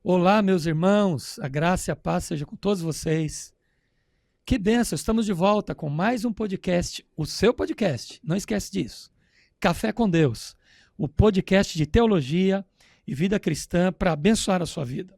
Olá, meus irmãos, a graça e a paz seja com todos vocês. Que bênção, estamos de volta com mais um podcast, o seu podcast, não esquece disso. Café com Deus, o podcast de teologia e vida cristã para abençoar a sua vida.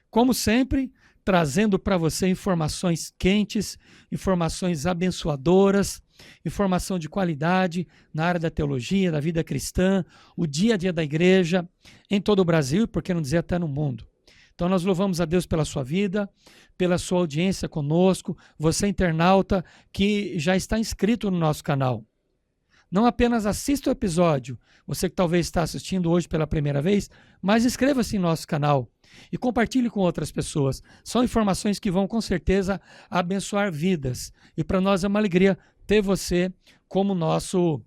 Como sempre, trazendo para você informações quentes, informações abençoadoras, informação de qualidade na área da teologia, da vida cristã, o dia a dia da igreja, em todo o Brasil e, por que não dizer, até no mundo. Então nós louvamos a Deus pela sua vida, pela sua audiência conosco, você internauta que já está inscrito no nosso canal. Não apenas assista o episódio, você que talvez está assistindo hoje pela primeira vez, mas inscreva-se em nosso canal e compartilhe com outras pessoas. São informações que vão com certeza abençoar vidas. E para nós é uma alegria ter você como nosso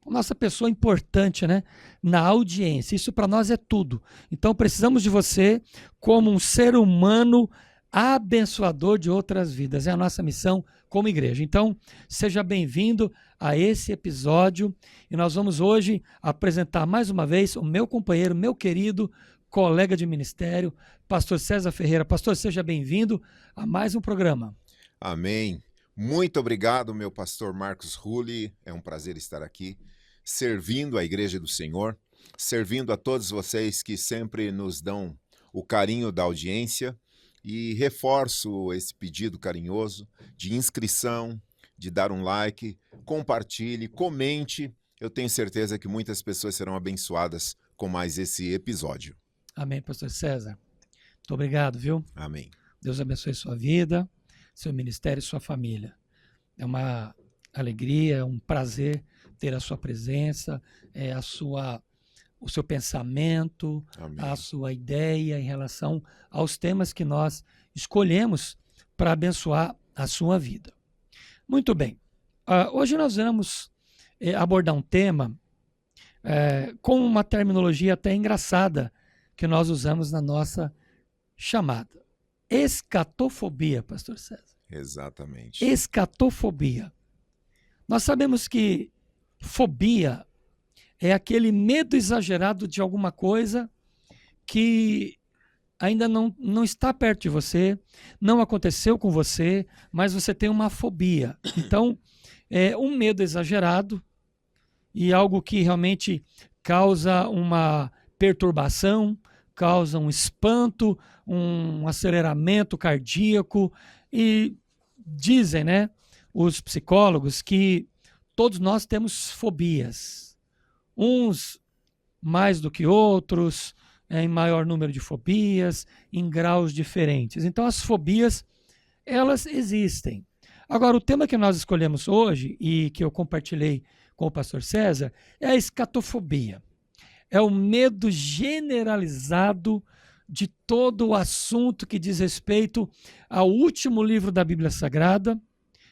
nossa pessoa importante, né, na audiência. Isso para nós é tudo. Então precisamos de você como um ser humano abençoador de outras vidas. É a nossa missão como igreja. Então seja bem-vindo a esse episódio e nós vamos hoje apresentar mais uma vez o meu companheiro, meu querido colega de ministério, pastor César Ferreira. Pastor, seja bem-vindo a mais um programa. Amém. Muito obrigado, meu pastor Marcos Rulli. É um prazer estar aqui, servindo a Igreja do Senhor, servindo a todos vocês que sempre nos dão o carinho da audiência, e reforço esse pedido carinhoso de inscrição, de dar um like, compartilhe, comente. Eu tenho certeza que muitas pessoas serão abençoadas com mais esse episódio. Amém, pastor César. Muito obrigado, viu? Amém. Deus abençoe sua vida, seu ministério e sua família. É uma alegria, é um prazer ter a sua presença, o seu pensamento, Amém. a sua ideia em relação aos temas que nós escolhemos para abençoar a sua vida. Muito bem. Hoje nós vamos abordar um tema com uma terminologia até engraçada que nós usamos na nossa chamada. Escatofobia, pastor César. Exatamente. Escatofobia. Nós sabemos que fobia é aquele medo exagerado de alguma coisa que ainda não está perto de você, não aconteceu com você, mas você tem uma fobia. Então, é um medo exagerado e algo que realmente causa uma perturbação, causa um espanto, um aceleramento cardíaco. E dizem, né, os psicólogos que todos nós temos fobias. Uns mais do que outros, em maior número de fobias, em graus diferentes. Então as fobias, elas existem. Agora, o tema que nós escolhemos hoje e que eu compartilhei com o pastor César é a escatofobia. É o medo generalizado de todo o assunto que diz respeito ao último livro da Bíblia Sagrada,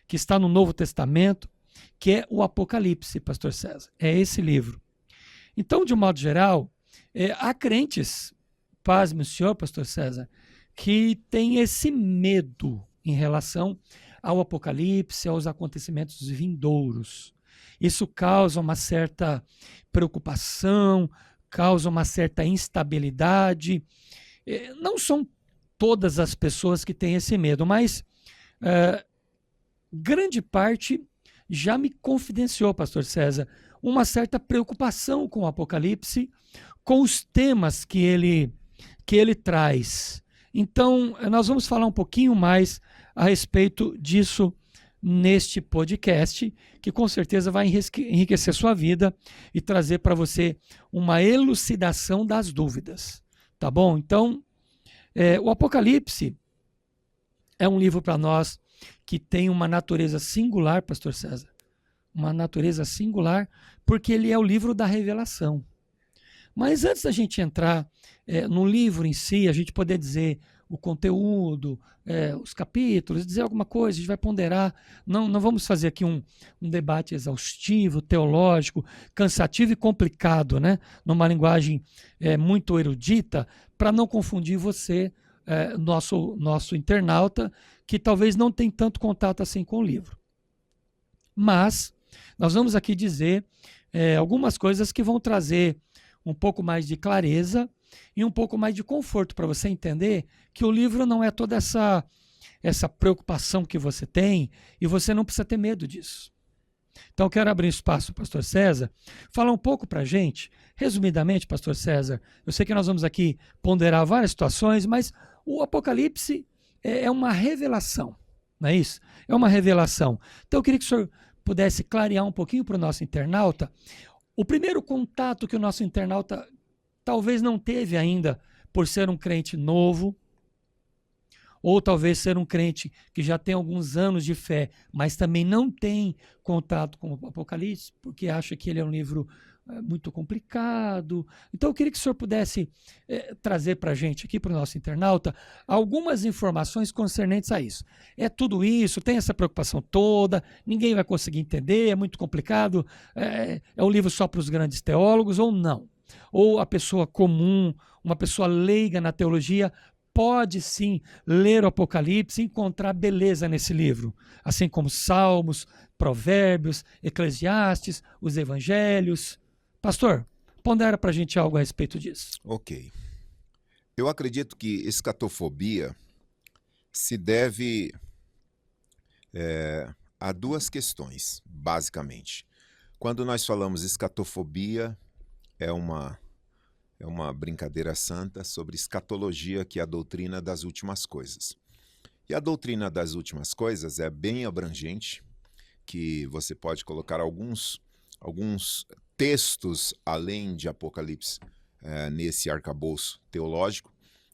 que está no Novo Testamento, que é o Apocalipse, pastor César. É esse livro. Então, de um modo geral, há crentes, pasme o senhor, pastor César, que têm esse medo em relação ao Apocalipse, aos acontecimentos vindouros. Isso causa uma certa preocupação, causa uma certa instabilidade. Não são todas as pessoas que têm esse medo, mas grande parte já me confidenciou, pastor César, uma certa preocupação com o Apocalipse, com os temas que ele traz. Então, nós vamos falar um pouquinho mais a respeito disso neste podcast, que com certeza vai enriquecer sua vida e trazer para você uma elucidação das dúvidas. Tá bom? Então, o Apocalipse é um livro para nós que tem uma natureza singular, pastor César. Uma natureza singular, porque ele é o livro da revelação. Mas antes da gente entrar no livro em si, a gente poder dizer o conteúdo, os capítulos, dizer alguma coisa, a gente vai ponderar. Não vamos fazer aqui um debate exaustivo, teológico, cansativo e complicado, né? Numa linguagem muito erudita, para não confundir você, nosso internauta, que talvez não tem tanto contato assim com o livro. Mas nós vamos aqui dizer algumas coisas que vão trazer um pouco mais de clareza e um pouco mais de conforto para você entender que o livro não é toda essa preocupação que você tem e você não precisa ter medo disso. Então, eu quero abrir espaço, pastor César, falar um pouco para a gente, resumidamente, pastor César, eu sei que nós vamos aqui ponderar várias situações, mas o Apocalipse é uma revelação, não é isso? É uma revelação. Então, eu queria que o senhor pudesse clarear um pouquinho para o nosso internauta o primeiro contato que o nosso internauta talvez não teve ainda por ser um crente novo, ou talvez ser um crente que já tem alguns anos de fé, mas também não tem contato com o Apocalipse, porque acha que ele é um livro muito complicado. Então eu queria que o senhor pudesse trazer para a gente aqui, para o nosso internauta, algumas informações concernentes a isso. É tudo isso, tem essa preocupação toda, ninguém vai conseguir entender, é muito complicado, é um livro só para os grandes teólogos ou não? Ou a pessoa comum, uma pessoa leiga na teologia, pode sim ler o Apocalipse e encontrar beleza nesse livro, assim como Salmos, Provérbios, Eclesiastes, os Evangelhos. Pastor, pondera para a gente algo a respeito disso. Ok. Eu acredito que escatofobia se deve a duas questões, basicamente. Quando nós falamos escatofobia, é uma brincadeira santa sobre escatologia, que é a doutrina das últimas coisas. E a doutrina das últimas coisas é bem abrangente, que você pode colocar alguns textos além de Apocalipse nesse arcabouço teológico,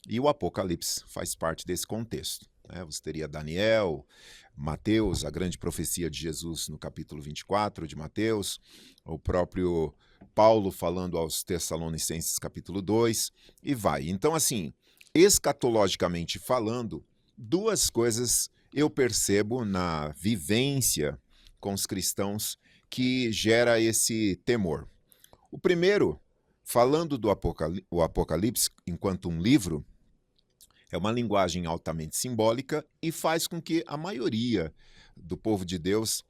e o Apocalipse faz parte desse contexto. Você teria Daniel, Mateus, a grande profecia de Jesus no capítulo 24 de Mateus, o próprio Paulo falando aos Tessalonicenses capítulo 2, e vai. Então, assim, escatologicamente falando, duas coisas eu percebo na vivência com os cristãos que gera esse temor. O primeiro, falando do Apocalipse enquanto um livro, é uma linguagem altamente simbólica e faz com que a maioria do povo de Deus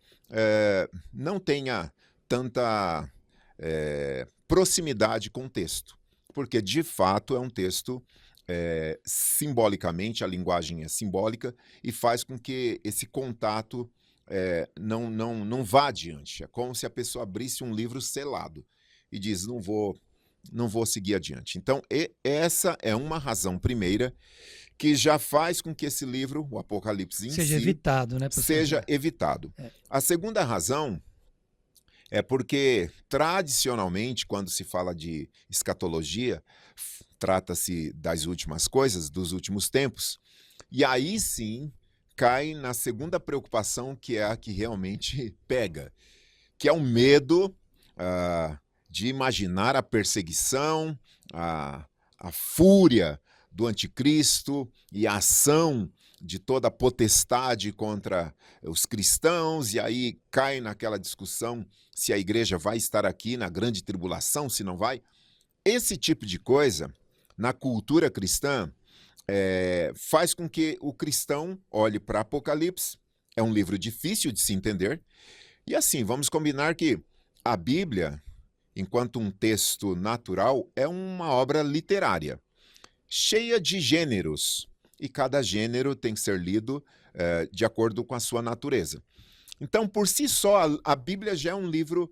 não tenha tanta proximidade com o texto, porque de fato é um texto, simbolicamente, a linguagem é simbólica e faz com que esse contato não vá adiante. É como se a pessoa abrisse um livro selado e diz, não vou seguir adiante. Então, essa é uma razão primeira que já faz com que esse livro, o Apocalipse em seja si, evitado, né, seja evitado. A segunda razão é porque, tradicionalmente, quando se fala de escatologia, trata-se das últimas coisas, dos últimos tempos, e aí sim cai na segunda preocupação, que é a que realmente pega, que é o medo de imaginar a perseguição, a fúria do anticristo e a ação de toda a potestade contra os cristãos, e aí cai naquela discussão se a igreja vai estar aqui na grande tribulação, se não vai. Esse tipo de coisa, na cultura cristã, faz com que o cristão olhe para Apocalipse, é um livro difícil de se entender, e assim, vamos combinar que a Bíblia, enquanto um texto natural, é uma obra literária, cheia de gêneros, e cada gênero tem que ser lido de acordo com a sua natureza. Então, por si só, a Bíblia já é um livro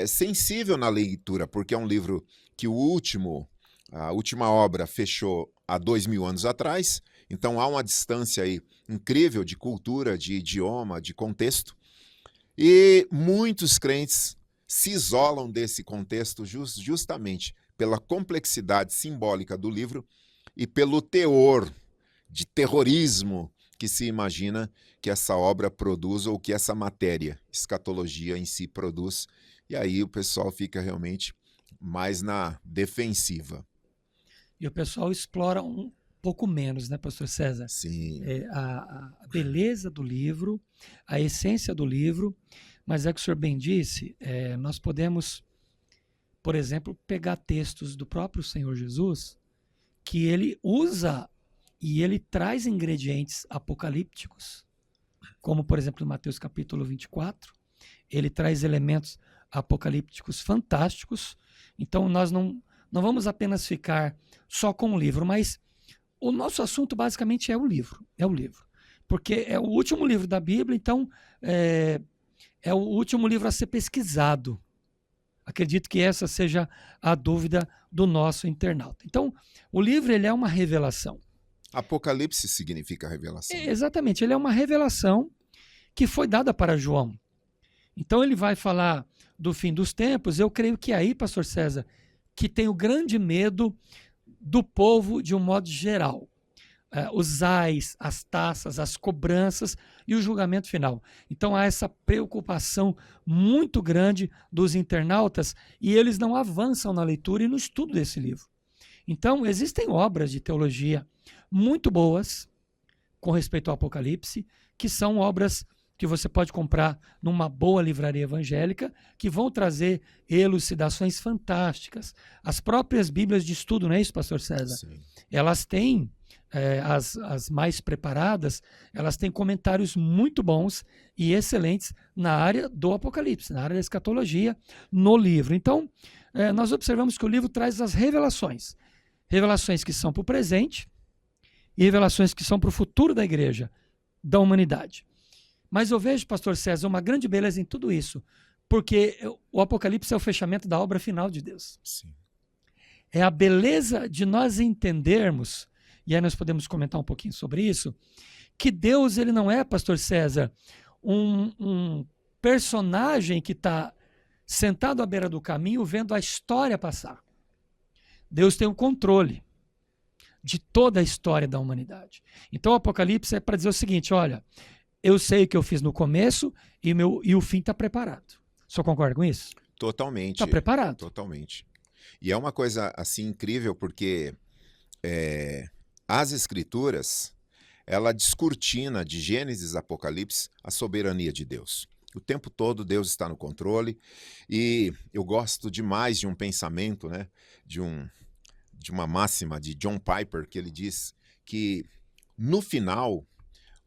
sensível na leitura, porque é um livro que a última obra fechou há 2000 anos atrás, então há uma distância aí incrível de cultura, de idioma, de contexto, e muitos crentes se isolam desse contexto justamente pela complexidade simbólica do livro e pelo teor de terrorismo que se imagina que essa obra produz, ou que essa matéria, escatologia em si, produz, e aí o pessoal fica realmente mais na defensiva. E o pessoal explora pouco menos, né, pastor César? Sim. A beleza do livro, a essência do livro, mas é que o senhor bem disse, nós podemos, por exemplo, pegar textos do próprio Senhor Jesus, que ele usa e ele traz ingredientes apocalípticos, como, por exemplo, em Mateus capítulo 24, ele traz elementos apocalípticos fantásticos. Então, nós não vamos apenas ficar só com o livro, mas o nosso assunto basicamente é o livro. Porque é o último livro da Bíblia, então é o último livro a ser pesquisado. Acredito que essa seja a dúvida do nosso internauta. Então, o livro ele é uma revelação. Apocalipse significa revelação. Exatamente, ele é uma revelação que foi dada para João. Então ele vai falar do fim dos tempos. Eu creio que aí, pastor César, que tem o grande medo do povo de um modo geral. Os ais, as taças, as cobranças e o julgamento final. Então há essa preocupação muito grande dos internautas e eles não avançam na leitura e no estudo desse livro. Então existem obras de teologia muito boas com respeito ao Apocalipse, que são obras que você pode comprar numa boa livraria evangélica, que vão trazer elucidações fantásticas. As próprias Bíblias de estudo, não é isso, pastor César? Sim. Elas têm, as mais preparadas, elas têm comentários muito bons e excelentes na área do Apocalipse, na área da escatologia, no livro. Então, nós observamos que o livro traz as revelações. Revelações que são para o presente e revelações que são para o futuro da igreja, da humanidade. Mas eu vejo, pastor César, uma grande beleza em tudo isso, porque o Apocalipse é o fechamento da obra final de Deus. Sim. É a beleza de nós entendermos, e aí nós podemos comentar um pouquinho sobre isso, que Deus ele não é, pastor César, um personagem que está sentado à beira do caminho vendo a história passar. Deus tem o controle de toda a história da humanidade. Então o Apocalipse é para dizer o seguinte, olha, eu sei o que eu fiz no começo e o fim está preparado. O senhor concorda com isso? Totalmente. Está preparado. Totalmente. E é uma coisa assim incrível porque as escrituras, ela descortina de Gênesis a Apocalipse a soberania de Deus. O tempo todo Deus está no controle e eu gosto demais de um pensamento, né, de uma máxima de John Piper, que ele diz que no final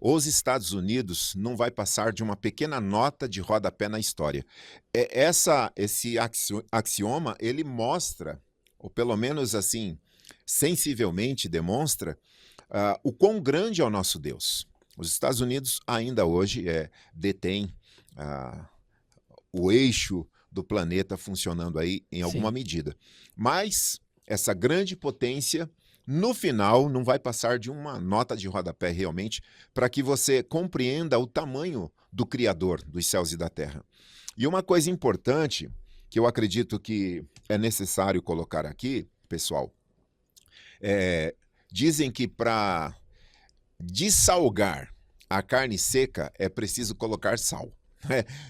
os Estados Unidos não vai passar de uma pequena nota de rodapé na história. Esse axioma, ele mostra, ou pelo menos assim, sensivelmente demonstra, o quão grande é o nosso Deus. Os Estados Unidos ainda hoje detém o eixo do planeta funcionando aí em alguma medida. Mas essa grande potência, no final, não vai passar de uma nota de rodapé realmente para que você compreenda o tamanho do Criador dos céus e da terra. E uma coisa importante que eu acredito que é necessário colocar aqui, pessoal, dizem que para dessalgar a carne seca é preciso colocar sal.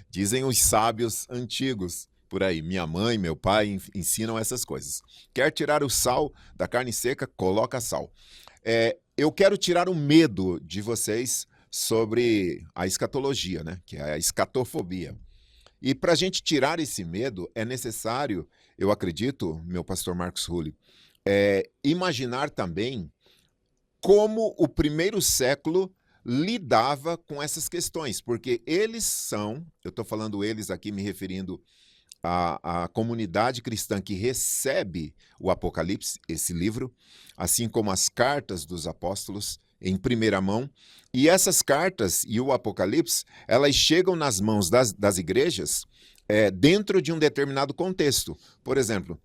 Dizem os sábios antigos por aí. Minha mãe, meu pai ensinam essas coisas. Quer tirar o sal da carne seca? Coloca sal. Eu quero tirar o medo de vocês sobre a escatologia, né? Que é a escatofobia. E para a gente tirar esse medo, é necessário, eu acredito, meu pastor Marcos Rulli, imaginar também como o primeiro século lidava com essas questões, porque eles são, eu estou falando eles aqui me referindo à comunidade cristã que recebe o Apocalipse, esse livro, assim como as cartas dos apóstolos em primeira mão, e essas cartas e o Apocalipse, elas chegam nas mãos das igrejas dentro de um determinado contexto. Por exemplo,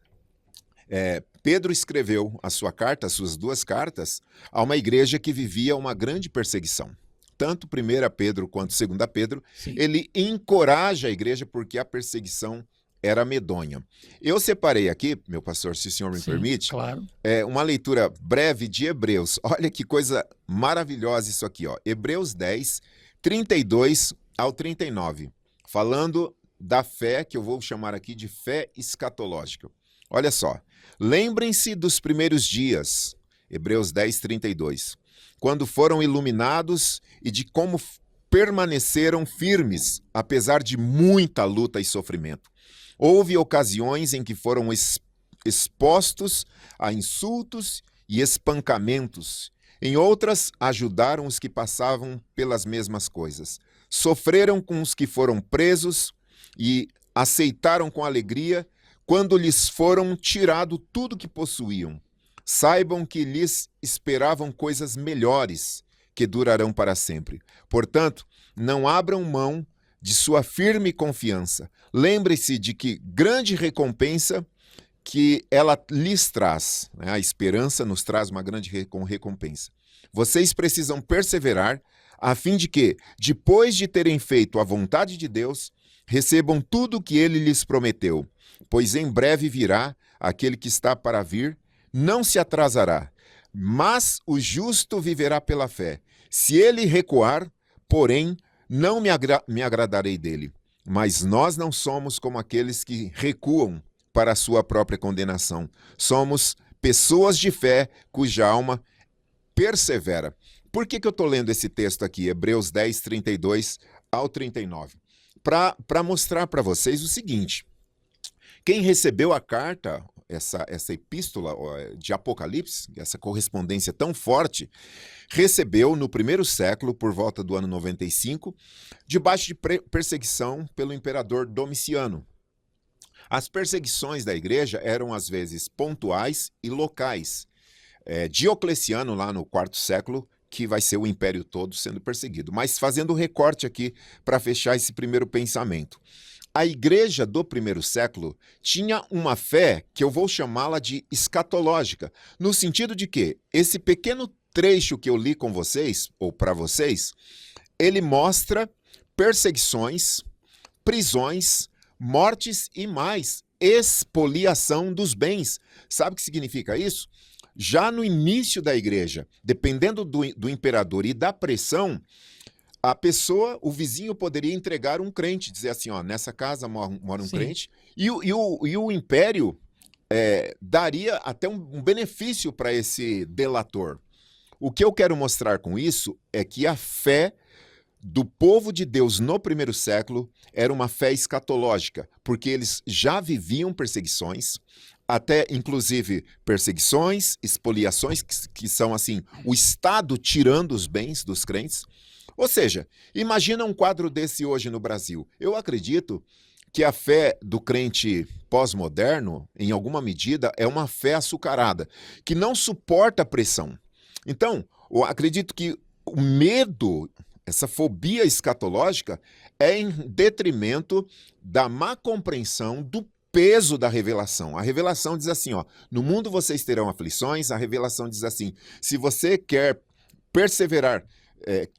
Pedro escreveu a sua carta, as suas duas cartas, a uma igreja que vivia uma grande perseguição. Tanto 1 Pedro quanto 2 Pedro, Sim. ele encoraja a igreja porque a perseguição era medonha. Eu separei aqui, meu pastor, se o senhor me permite, claro. uma leitura breve de Hebreus. Olha que coisa maravilhosa isso aqui, ó. Hebreus 10, 32 ao 39, falando da fé, que eu vou chamar aqui de fé escatológica. Olha só, lembrem-se dos primeiros dias Hebreus 10, 32. Quando foram iluminados e de como permaneceram firmes, apesar de muita luta e sofrimento. Houve ocasiões em que foram expostos a insultos e espancamentos. Em outras, ajudaram os que passavam pelas mesmas coisas. Sofreram com os que foram presos e aceitaram com alegria quando lhes foram tirado tudo que possuíam. Saibam que lhes esperavam coisas melhores, que durarão para sempre. Portanto, não abram mão de sua firme confiança. Lembre-se de que grande recompensa que ela lhes traz. A esperança nos traz uma grande recompensa. Vocês precisam perseverar, a fim de que, depois de terem feito a vontade de Deus, recebam tudo o que ele lhes prometeu. Pois em breve virá aquele que está para vir, não se atrasará. Mas o justo viverá pela fé. Se ele recuar, porém, não me agradarei dele. Mas nós não somos como aqueles que recuam para a sua própria condenação. Somos pessoas de fé cuja alma persevera. Por que eu estou lendo esse texto aqui, Hebreus 10, 32 ao 39? Para mostrar para vocês o seguinte: quem recebeu a carta, essa epístola de Apocalipse, essa correspondência tão forte, recebeu no primeiro século, por volta do ano 95, debaixo de perseguição pelo imperador Domiciano. As perseguições da igreja eram às vezes pontuais e locais. Diocleciano, lá no quarto século, que vai ser o império todo sendo perseguido. Mas fazendo um recorte aqui para fechar esse primeiro pensamento. A igreja do primeiro século tinha uma fé que eu vou chamá-la de escatológica, no sentido de que esse pequeno trecho que eu li com vocês, ou para vocês, ele mostra perseguições, prisões, mortes e mais, expoliação dos bens. Sabe o que significa isso? Já no início da igreja, dependendo do imperador e da pressão, a pessoa, o vizinho poderia entregar um crente, dizer assim, ó, nessa casa mora um crente, e o império daria até um benefício para esse delator. O que eu quero mostrar com isso é que a fé do povo de Deus no primeiro século era uma fé escatológica, porque eles já viviam perseguições, até inclusive perseguições, expoliações, que são assim, o Estado tirando os bens dos crentes. Ou seja, imagina um quadro desse hoje no Brasil. Eu acredito que a fé do crente pós-moderno, em alguma medida, é uma fé açucarada, que não suporta a pressão. Então, eu acredito que o medo, essa fobia escatológica, é em detrimento da má compreensão do peso da revelação. A revelação diz assim, ó, no mundo vocês terão aflições, a revelação diz assim, se você quer perseverar,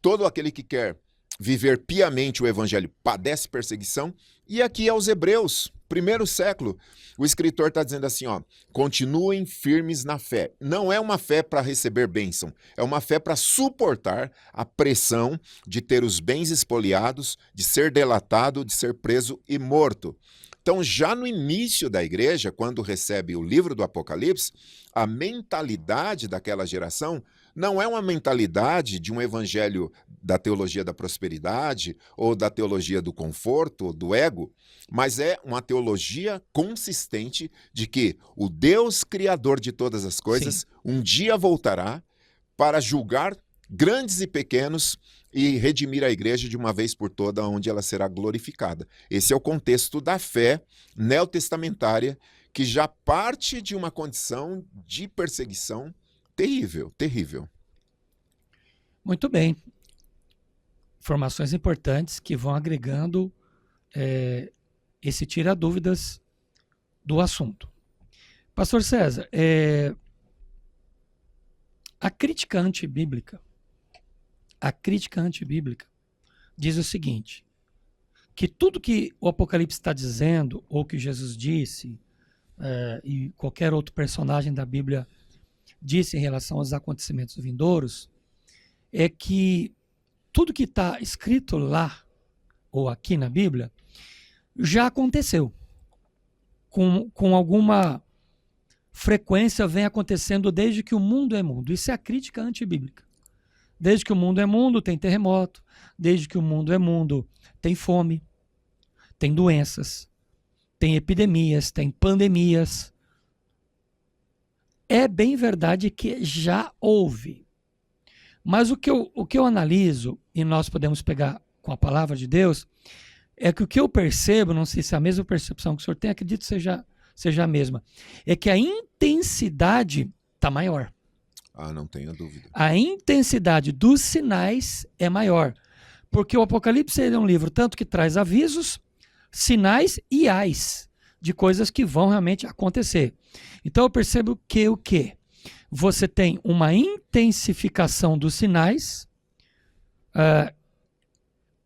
todo aquele que quer viver piamente o evangelho padece perseguição. E aqui aos Hebreus, primeiro século, o escritor está dizendo assim, ó, continuem firmes na fé. Não é uma fé para receber bênção, é uma fé para suportar a pressão de ter os bens expoliados, de ser delatado, de ser preso e morto. Então, já no início da igreja, quando recebe o livro do Apocalipse, a mentalidade daquela geração não é uma mentalidade de um evangelho da teologia da prosperidade ou da teologia do conforto, ou do ego, mas é uma teologia consistente de que o Deus criador de todas as coisas um dia voltará para julgar grandes e pequenos e redimir a igreja de uma vez por toda, onde ela será glorificada. Esse é o contexto da fé neotestamentária, que já parte de uma condição de perseguição terrível, terrível. Muito bem. Informações importantes que vão agregando esse tira-dúvidas do assunto. Pastor César, a crítica antibíblica diz o seguinte, que tudo que o Apocalipse está dizendo, ou que Jesus disse, e qualquer outro personagem da Bíblia disse em relação aos acontecimentos vindouros, é que tudo que está escrito lá, ou aqui na Bíblia, já aconteceu, com alguma frequência vem acontecendo desde que o mundo é mundo. Isso é a crítica antibíblica. Desde que o mundo é mundo, tem terremoto. Desde que o mundo é mundo, tem fome, tem doenças, tem epidemias, tem pandemias. É bem verdade que já houve. Mas o que eu analiso, e nós podemos pegar com a palavra de Deus, é que o que eu percebo, não sei se é a mesma percepção que o senhor tem, acredito que seja a mesma, é que a intensidade está maior. Não tenha dúvida. A intensidade dos sinais é maior. Porque o Apocalipse é um livro tanto que traz avisos, sinais e ais de coisas que vão realmente acontecer. Então eu percebo que o quê? Você tem uma intensificação dos sinais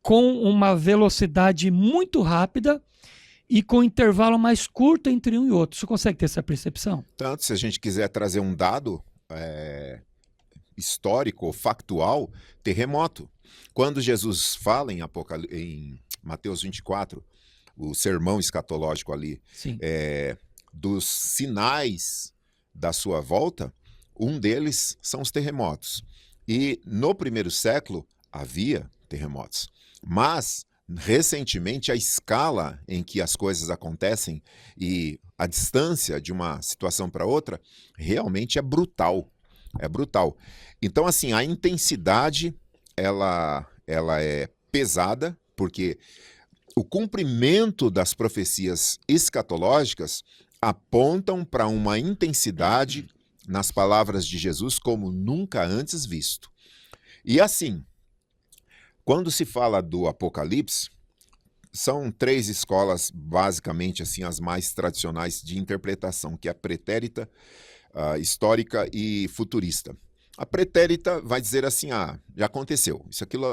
com uma velocidade muito rápida e com intervalo mais curto entre um e outro. Você consegue ter essa percepção? Tanto, se a gente quiser trazer um dado histórico ou factual, terremoto. Quando Jesus fala em Mateus 24, o sermão escatológico ali, dos sinais da sua volta, um deles são os terremotos. E no primeiro século havia terremotos. Mas, recentemente, a escala em que as coisas acontecem e a distância de uma situação para outra realmente é brutal. É brutal. Então, assim, a intensidade, ela é pesada, porque o cumprimento das profecias escatológicas apontam para uma intensidade nas palavras de Jesus como nunca antes visto. E assim, quando se fala do Apocalipse, são 3 escolas, basicamente, assim, as mais tradicionais de interpretação, que é a pretérita, histórica e futurista. A pretérita vai dizer assim, já aconteceu.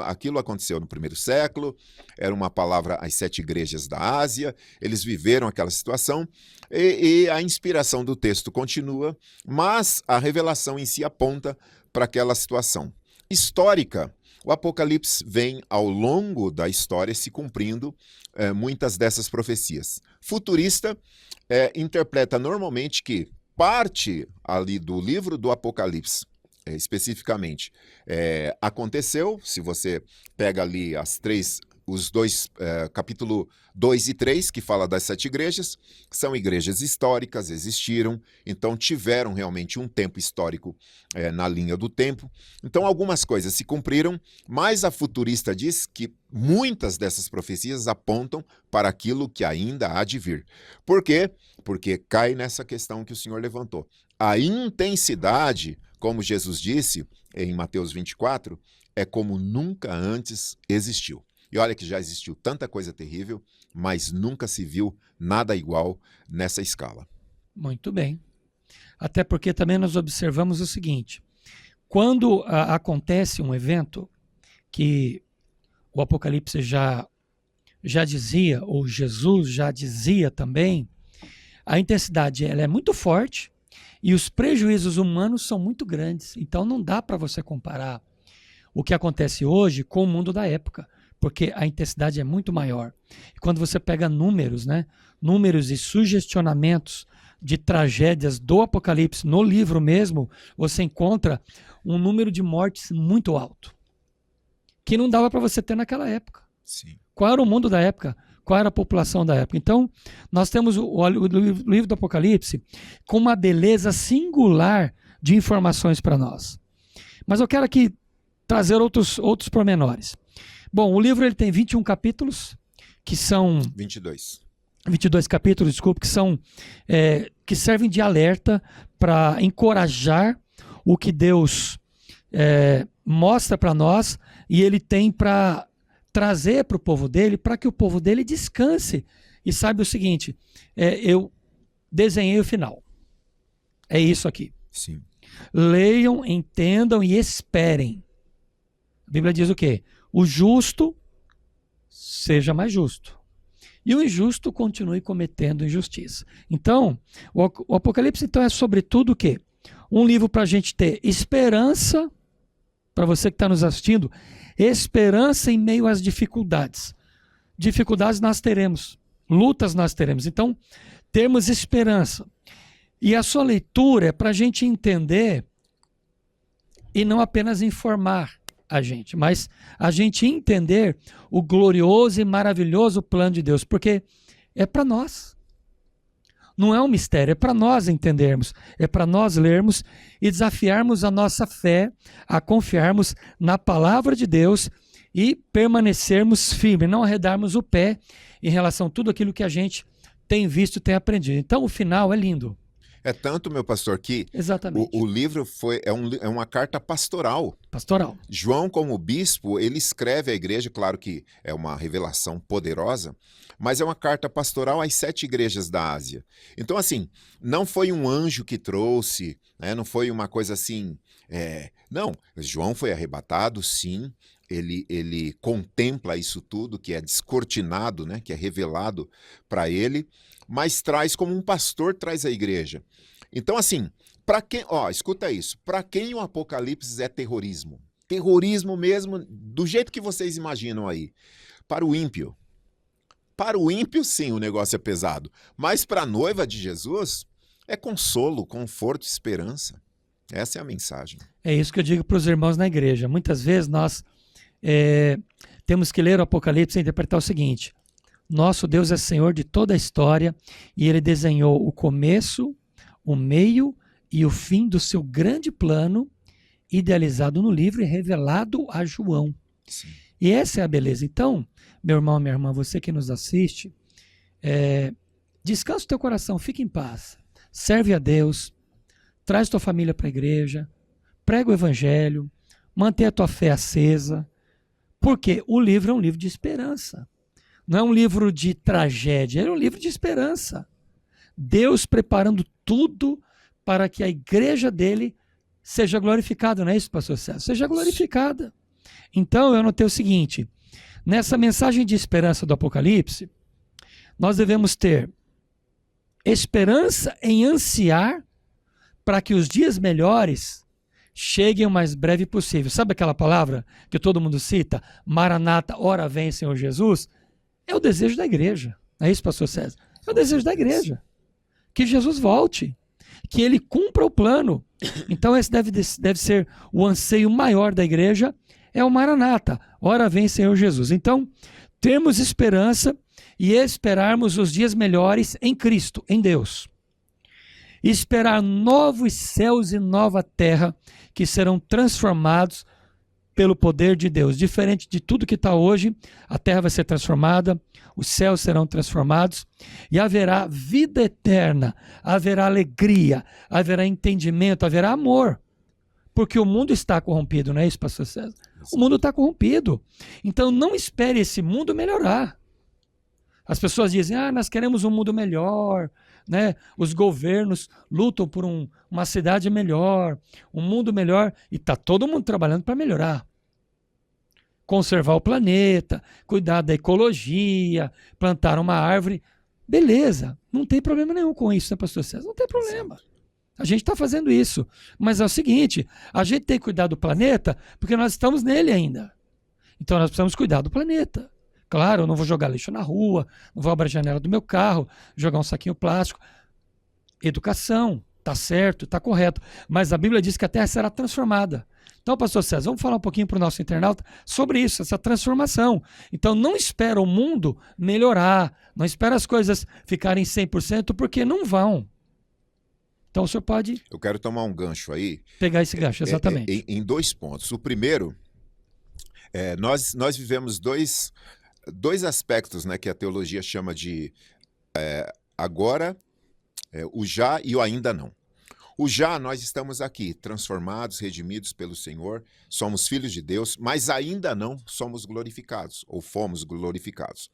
Aquilo aconteceu no primeiro século, era uma palavra às 7 igrejas da Ásia, eles viveram aquela situação, e a inspiração do texto continua, mas a revelação em si aponta para aquela situação. Histórica, o Apocalipse vem ao longo da história se cumprindo muitas dessas profecias. Futurista interpreta normalmente que parte ali do livro do Apocalipse, especificamente, aconteceu. Se você pega ali os dois, capítulo 2 e 3, que fala das 7 igrejas, são igrejas históricas, existiram, então tiveram realmente um tempo histórico na linha do tempo. Então algumas coisas se cumpriram, mas a futurista diz que muitas dessas profecias apontam para aquilo que ainda há de vir. Por quê? Porque cai nessa questão que o senhor levantou. A intensidade, como Jesus disse em Mateus 24, é como nunca antes existiu. E olha que já existiu tanta coisa terrível, mas nunca se viu nada igual nessa escala. Muito bem. Até porque também nós observamos o seguinte, quando acontece um evento que o Apocalipse já dizia, ou Jesus já dizia também, a intensidade ela é muito forte e os prejuízos humanos são muito grandes. Então não dá para você comparar o que acontece hoje com o mundo da época, porque a intensidade é muito maior. E quando você pega números, números e sugestionamentos de tragédias do Apocalipse no livro mesmo, você encontra um número de mortes muito alto, que não dava para você ter naquela época. Sim. Qual era o mundo da época? Qual era a população da época? Então, nós temos o livro do Apocalipse com uma beleza singular de informações para nós. Mas eu quero aqui trazer outros pormenores. Bom, o livro ele tem 21 capítulos, que são... 22 capítulos, desculpe, que servem de alerta para encorajar o que Deus mostra para nós e ele tem para trazer para o povo dele, para que o povo dele descanse e saiba o seguinte, eu desenhei o final. É isso aqui. Sim. Leiam, entendam e esperem. A Bíblia diz o quê? O justo seja mais justo. E o injusto continue cometendo injustiça. Então, o Apocalipse então, é sobretudo o quê? Um livro para a gente ter esperança, para você que está nos assistindo, esperança em meio às dificuldades. Dificuldades nós teremos, lutas nós teremos. Então, termos esperança. E a sua leitura é para a gente entender e não apenas informar a gente, mas a gente entender o glorioso e maravilhoso plano de Deus, porque é para nós. Não é um mistério, é para nós entendermos, é para nós lermos e desafiarmos a nossa fé, a confiarmos na palavra de Deus e permanecermos firmes, não arredarmos o pé em relação a tudo aquilo que a gente tem visto e tem aprendido. Então o final é lindo. É tanto, meu pastor, que Exatamente. o livro é uma carta pastoral. Pastoral. João, como bispo, ele escreve à igreja, claro que é uma revelação poderosa, mas é uma carta pastoral às 7 igrejas da Ásia. Então, assim, não foi um anjo que trouxe, né? Não foi uma coisa assim... Não, João foi arrebatado, sim, ele contempla isso tudo, que é descortinado, né? Que é revelado para ele, mas traz como um pastor traz a igreja. Então, assim, para quem, escuta isso, para quem o Apocalipse é terrorismo? Terrorismo mesmo, do jeito que vocês imaginam aí. Para o ímpio. Para o ímpio, sim, o negócio é pesado. Mas para a noiva de Jesus, é consolo, conforto, esperança. Essa é a mensagem. É isso que eu digo para os irmãos na igreja. Muitas vezes nós temos que ler o Apocalipse e interpretar o seguinte: nosso Deus é Senhor de toda a história e Ele desenhou o começo, o meio e o fim do seu grande plano, idealizado no livro e revelado a João. Sim. E essa é a beleza. Então, meu irmão, minha irmã, você que nos assiste, descansa o teu coração, fique em paz, serve a Deus, traz tua família para a igreja, prega o evangelho, mantenha a tua fé acesa, porque o livro é um livro de esperança. Não é um livro de tragédia, é um livro de esperança. Deus preparando tudo para que a igreja dele seja glorificada, não é isso, pastor César? Seja glorificada. Então, eu anotei o seguinte: nessa mensagem de esperança do Apocalipse, nós devemos ter esperança em ansiar para que os dias melhores cheguem o mais breve possível. Sabe aquela palavra que todo mundo cita? Maranata, ora vem, Senhor Jesus. É o desejo da igreja. Não é isso, pastor César? É o desejo da igreja. Que Jesus volte. Que ele cumpra o plano. Então esse deve ser o anseio maior da igreja, é o Maranata. Ora vem, Senhor Jesus. Então, termos esperança e esperarmos os dias melhores em Cristo, em Deus. Esperar novos céus e nova terra que serão transformados pelo poder de Deus. Diferente de tudo que está hoje, a terra vai ser transformada, os céus serão transformados e haverá vida eterna, haverá alegria, haverá entendimento, haverá amor. Porque o mundo está corrompido, não é isso, pastor César? O mundo está corrompido. Então não espere esse mundo melhorar. As pessoas dizem, nós queremos um mundo melhor, né? Os governos lutam por uma cidade melhor, um mundo melhor, e está todo mundo trabalhando para melhorar. Conservar o planeta, cuidar da ecologia, plantar uma árvore. Beleza, não tem problema nenhum com isso, né, pastor César? Não tem problema. A gente está fazendo isso. Mas é o seguinte, a gente tem que cuidar do planeta porque nós estamos nele ainda. Então nós precisamos cuidar do planeta. Claro, eu não vou jogar lixo na rua, não vou abrir a janela do meu carro, jogar um saquinho plástico. Educação, está certo, está correto. Mas a Bíblia diz que a terra será transformada. Então, pastor César, vamos falar um pouquinho para o nosso internauta sobre isso, essa transformação. Então, não espera o mundo melhorar, não espera as coisas ficarem 100%, porque não vão. Então, o senhor pode... Eu quero tomar um gancho aí. Pegar esse gancho, exatamente. Em 2 pontos. O primeiro, nós vivemos dois aspectos, né, que a teologia chama de agora, o já e o ainda não. O já, nós estamos aqui, transformados, redimidos pelo Senhor, somos filhos de Deus, mas ainda não somos glorificados, ou fomos glorificados.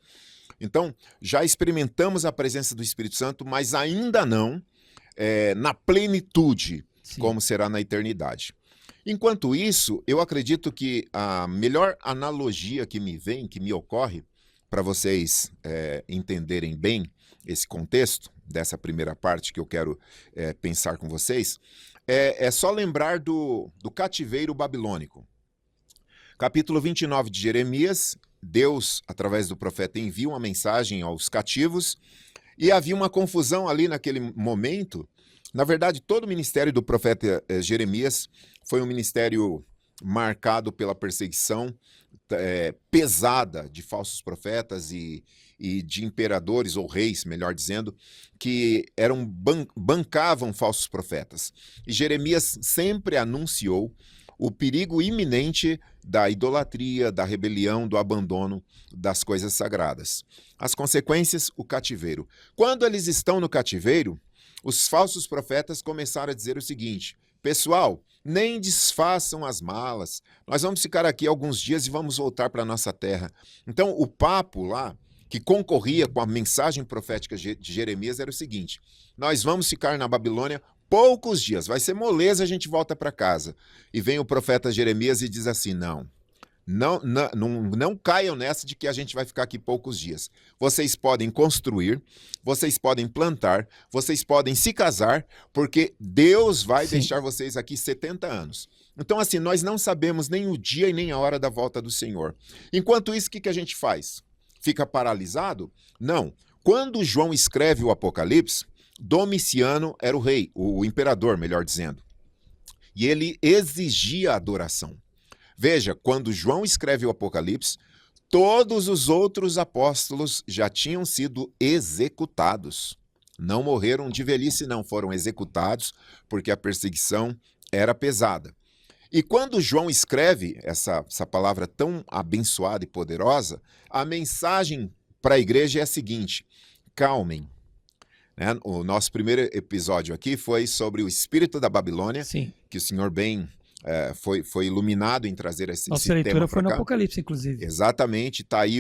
Então, já experimentamos a presença do Espírito Santo, mas ainda não na plenitude, sim, como será na eternidade. Enquanto isso, eu acredito que a melhor analogia que me ocorre, para vocês entenderem bem esse contexto, dessa primeira parte que eu quero pensar com vocês, é só lembrar do cativeiro babilônico. Capítulo 29 de Jeremias, Deus, através do profeta, envia uma mensagem aos cativos, e havia uma confusão ali naquele momento, Na verdade, todo o ministério do profeta Jeremias foi um ministério marcado pela perseguição pesada de falsos profetas e de imperadores ou reis, melhor dizendo, que bancavam falsos profetas. E Jeremias sempre anunciou o perigo iminente da idolatria, da rebelião, do abandono das coisas sagradas. As consequências, o cativeiro. Quando eles estão no cativeiro, os falsos profetas começaram a dizer o seguinte: pessoal, nem desfaçam as malas, nós vamos ficar aqui alguns dias e vamos voltar para a nossa terra. Então, o papo lá, que concorria com a mensagem profética de Jeremias, era o seguinte: nós vamos ficar na Babilônia poucos dias, vai ser moleza, a gente volta para casa. E vem o profeta Jeremias e diz assim: não caiam nessa de que a gente vai ficar aqui poucos dias. Vocês podem construir, vocês podem plantar, vocês podem se casar, porque Deus vai deixar vocês aqui 70 anos. Então, assim, nós não sabemos nem o dia e nem a hora da volta do Senhor. Enquanto isso, o que a gente faz? Fica paralisado? Não. Quando João escreve o Apocalipse, Domiciano era o rei, o imperador, melhor dizendo. E ele exigia adoração. Veja, quando João escreve o Apocalipse, todos os outros apóstolos já tinham sido executados. Não morreram de velhice, não, foram executados porque a perseguição era pesada. E quando João escreve essa palavra tão abençoada e poderosa, a mensagem para a igreja é a seguinte: calmem. O nosso primeiro episódio aqui foi sobre o espírito da Babilônia, Sim. que o senhor bem foi iluminado em trazer esse tema. Nossa leitura foi no Apocalipse, inclusive. Exatamente, tá aí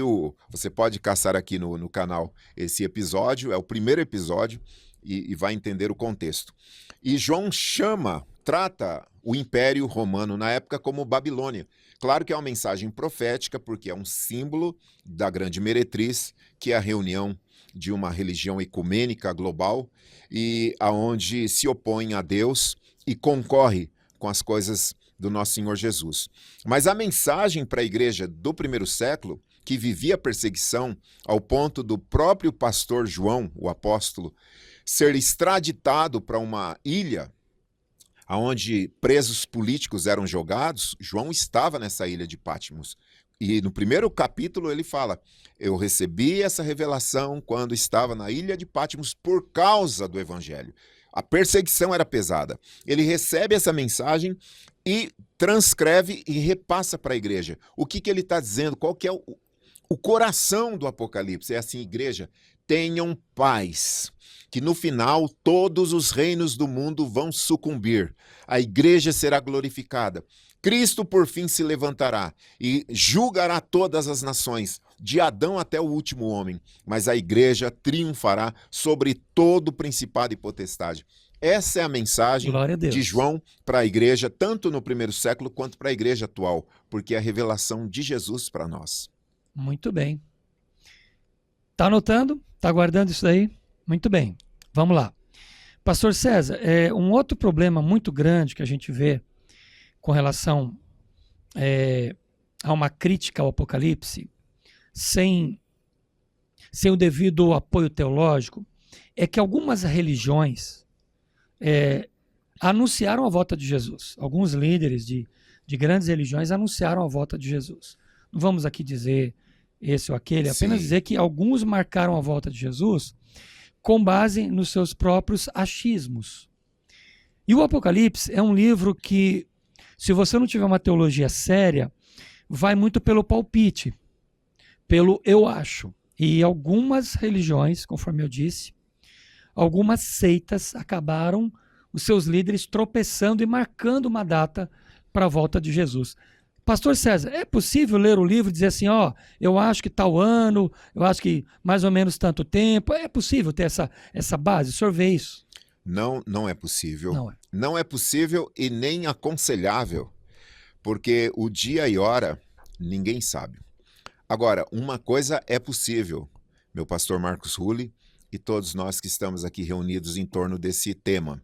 você pode caçar aqui no canal esse episódio, é o primeiro episódio, e vai entender o contexto. E João trata o Império Romano na época como Babilônia. Claro que é uma mensagem profética, porque é um símbolo da grande meretriz, que é a reunião de uma religião ecumênica global e aonde se opõe a Deus e concorre com as coisas do nosso Senhor Jesus. Mas a mensagem para a igreja do primeiro século, que vivia perseguição ao ponto do próprio pastor João, o apóstolo, ser extraditado para uma ilha onde presos políticos eram jogados, João estava nessa ilha de Patmos. E no primeiro capítulo ele fala: eu recebi essa revelação quando estava na ilha de Patmos por causa do evangelho. A perseguição era pesada. Ele recebe essa mensagem e transcreve e repassa para a igreja. O que ele está dizendo? Qual que é o coração do Apocalipse? É assim: igreja, tenham paz, que no final todos os reinos do mundo vão sucumbir. A igreja será glorificada. Cristo por fim se levantará e julgará todas as nações, de Adão até o último homem, mas a igreja triunfará sobre todo principado e potestade. Essa é a mensagem de João para a igreja, tanto no primeiro século quanto para a igreja atual, porque é a revelação de Jesus para nós. Muito bem. Tá anotando? Tá guardando isso aí? Muito bem. Vamos lá. Pastor César, um outro problema muito grande que a gente vê com relação a uma crítica ao Apocalipse, sem o devido apoio teológico, é que algumas religiões anunciaram a volta de Jesus. Alguns líderes de grandes religiões anunciaram a volta de Jesus. Não vamos aqui dizer esse ou aquele, apenas dizer que alguns marcaram a volta de Jesus com base nos seus próprios achismos. E o Apocalipse é um livro que, se você não tiver uma teologia séria, vai muito pelo palpite, pelo eu acho. E algumas religiões, conforme eu disse, algumas seitas acabaram, os seus líderes tropeçando e marcando uma data para a volta de Jesus. Pastor César, é possível ler o livro e dizer assim, eu acho que tal ano, eu acho que mais ou menos tanto tempo? É possível ter essa base? O senhor vê isso? Não é possível. Não é. Não é possível e nem aconselhável, porque o dia e hora ninguém sabe. Agora, uma coisa é possível, meu pastor Marcos Rulli e todos nós que estamos aqui reunidos em torno desse tema.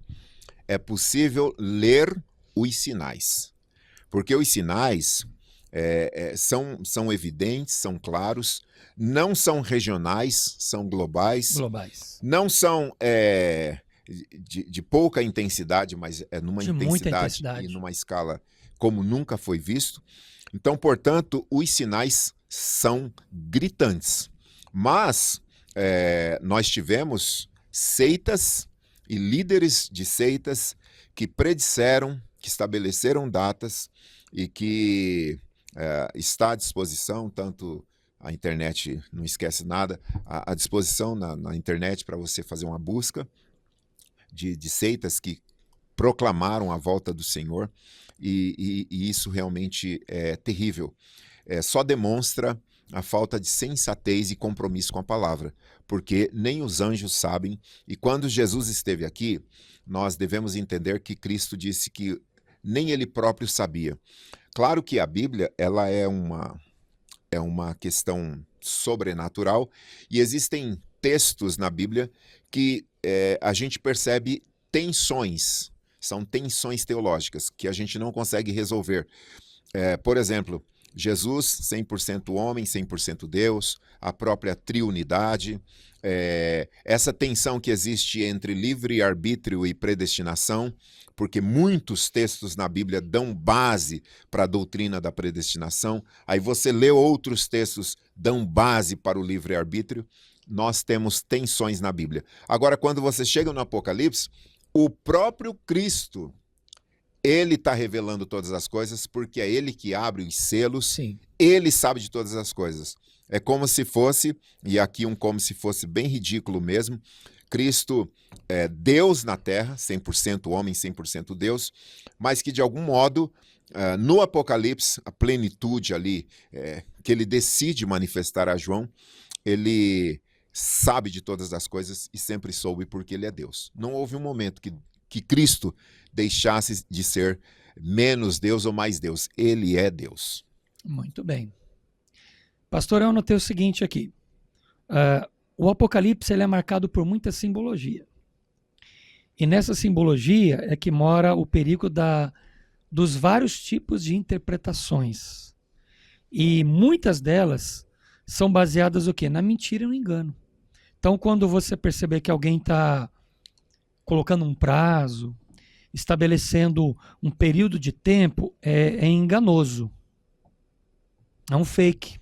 É possível ler os sinais, porque os sinais são evidentes, são claros, não são regionais, são globais. Globais. Não são de pouca intensidade, mas é numa De muita intensidade intensidade. e numa escala como nunca foi visto. Então, portanto, os sinais são gritantes. Mas nós tivemos seitas e líderes de seitas que predisseram, que estabeleceram datas e que está à disposição, tanto a internet não esquece nada, à disposição na internet para você fazer uma busca de seitas que proclamaram a volta do Senhor, e isso realmente é terrível. Só demonstra a falta de sensatez e compromisso com a palavra, porque nem os anjos sabem, e quando Jesus esteve aqui, nós devemos entender que Cristo disse que nem ele próprio sabia. Claro que a Bíblia ela é uma questão sobrenatural, e existem textos na Bíblia que a gente percebe tensões, são tensões teológicas que a gente não consegue resolver. Por exemplo, Jesus, 100% homem, 100% Deus, a própria triunidade, essa tensão que existe entre livre-arbítrio e predestinação, porque muitos textos na Bíblia dão base para a doutrina da predestinação, aí você lê outros textos, dão base para o livre-arbítrio. Nós temos tensões na Bíblia. Agora, quando você chega no Apocalipse, o próprio Cristo, ele está revelando todas as coisas, porque é ele que abre os selos. Sim. Ele sabe de todas as coisas. É como se fosse, e aqui como se fosse bem ridículo mesmo, Cristo é Deus na terra, 100% homem, 100% Deus, mas que de algum modo, no Apocalipse, a plenitude ali, que ele decide manifestar a João, ele sabe de todas as coisas e sempre soube porque ele é Deus. Não houve um momento que Cristo deixasse de ser menos Deus ou mais Deus. Ele é Deus. Muito bem. Pastor, eu anotei o seguinte aqui. O Apocalipse ele é marcado por muita simbologia. E nessa simbologia é que mora o perigo dos vários tipos de interpretações. E muitas delas são baseadas o quê? Na mentira e no engano. Então, quando você perceber que alguém está colocando um prazo, estabelecendo um período de tempo, é enganoso. É um fake.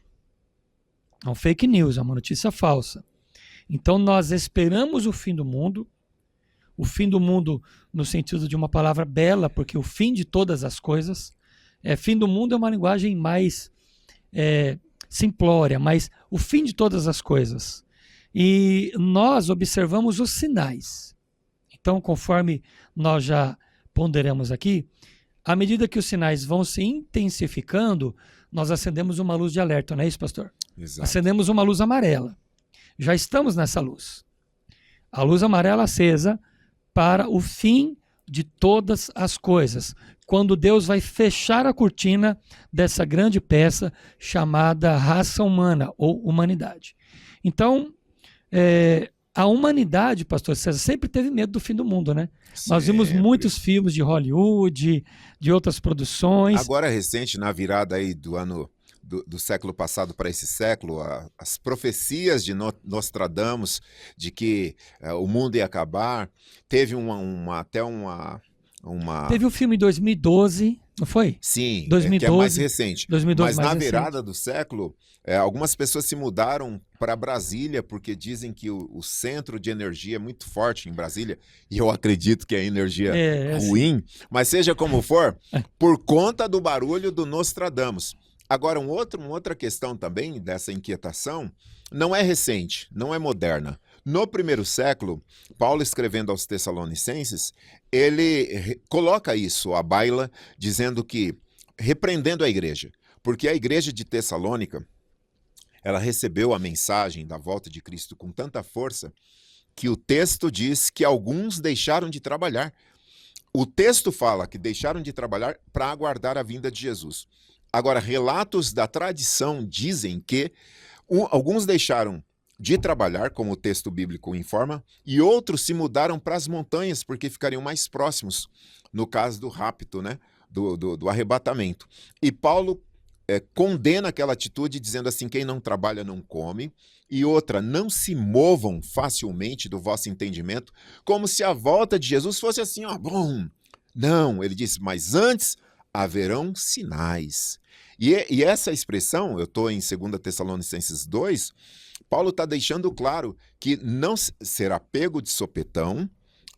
É um fake news, é uma notícia falsa. Então nós esperamos o fim do mundo no sentido de uma palavra bela, porque o fim de todas as coisas, fim do mundo é uma linguagem mais simplória, mas o fim de todas as coisas. E nós observamos os sinais. Então, conforme nós já ponderamos aqui, à medida que os sinais vão se intensificando, nós acendemos uma luz de alerta, não é isso, pastor? Exato. Acendemos uma luz amarela. Já estamos nessa luz. A luz amarela acesa para o fim de todas as coisas. Quando Deus vai fechar a cortina dessa grande peça chamada raça humana ou humanidade. Então, a humanidade, pastor César, sempre teve medo do fim do mundo, né? Sempre. Nós vimos muitos filmes de Hollywood, de outras produções. Agora recente, na virada aí do ano do século passado para esse século, as profecias de Nostradamus de que o mundo ia acabar, teve até uma... Teve o filme em 2012, não foi? Sim, 2012, que é mais recente. 2012 Mas mais na recente. virada do século, algumas pessoas se mudaram para Brasília porque dizem que o centro de energia é muito forte em Brasília, e eu acredito que é energia ruim, mas seja como for, por conta do barulho do Nostradamus. Agora, uma outra questão também dessa inquietação não é recente, não é moderna. No primeiro século, Paulo, escrevendo aos Tessalonicenses, ele coloca isso à baila, dizendo que, repreendendo a igreja, porque a igreja de Tessalônica, ela recebeu a mensagem da volta de Cristo com tanta força, que o texto diz que alguns deixaram de trabalhar. O texto fala que deixaram de trabalhar para aguardar a vinda de Jesus. Agora, relatos da tradição dizem que alguns deixaram de trabalhar, como o texto bíblico informa, e outros se mudaram para as montanhas, porque ficariam mais próximos, no caso do rapto, né? do arrebatamento. E Paulo condena aquela atitude dizendo assim, quem não trabalha não come. E outra, não se movam facilmente do vosso entendimento, como se a volta de Jesus fosse assim, ó, bom. Não, ele disse, mas antes haverão sinais. E essa expressão, eu estou em 2 Tessalonicenses 2, Paulo está deixando claro que não será pego de sopetão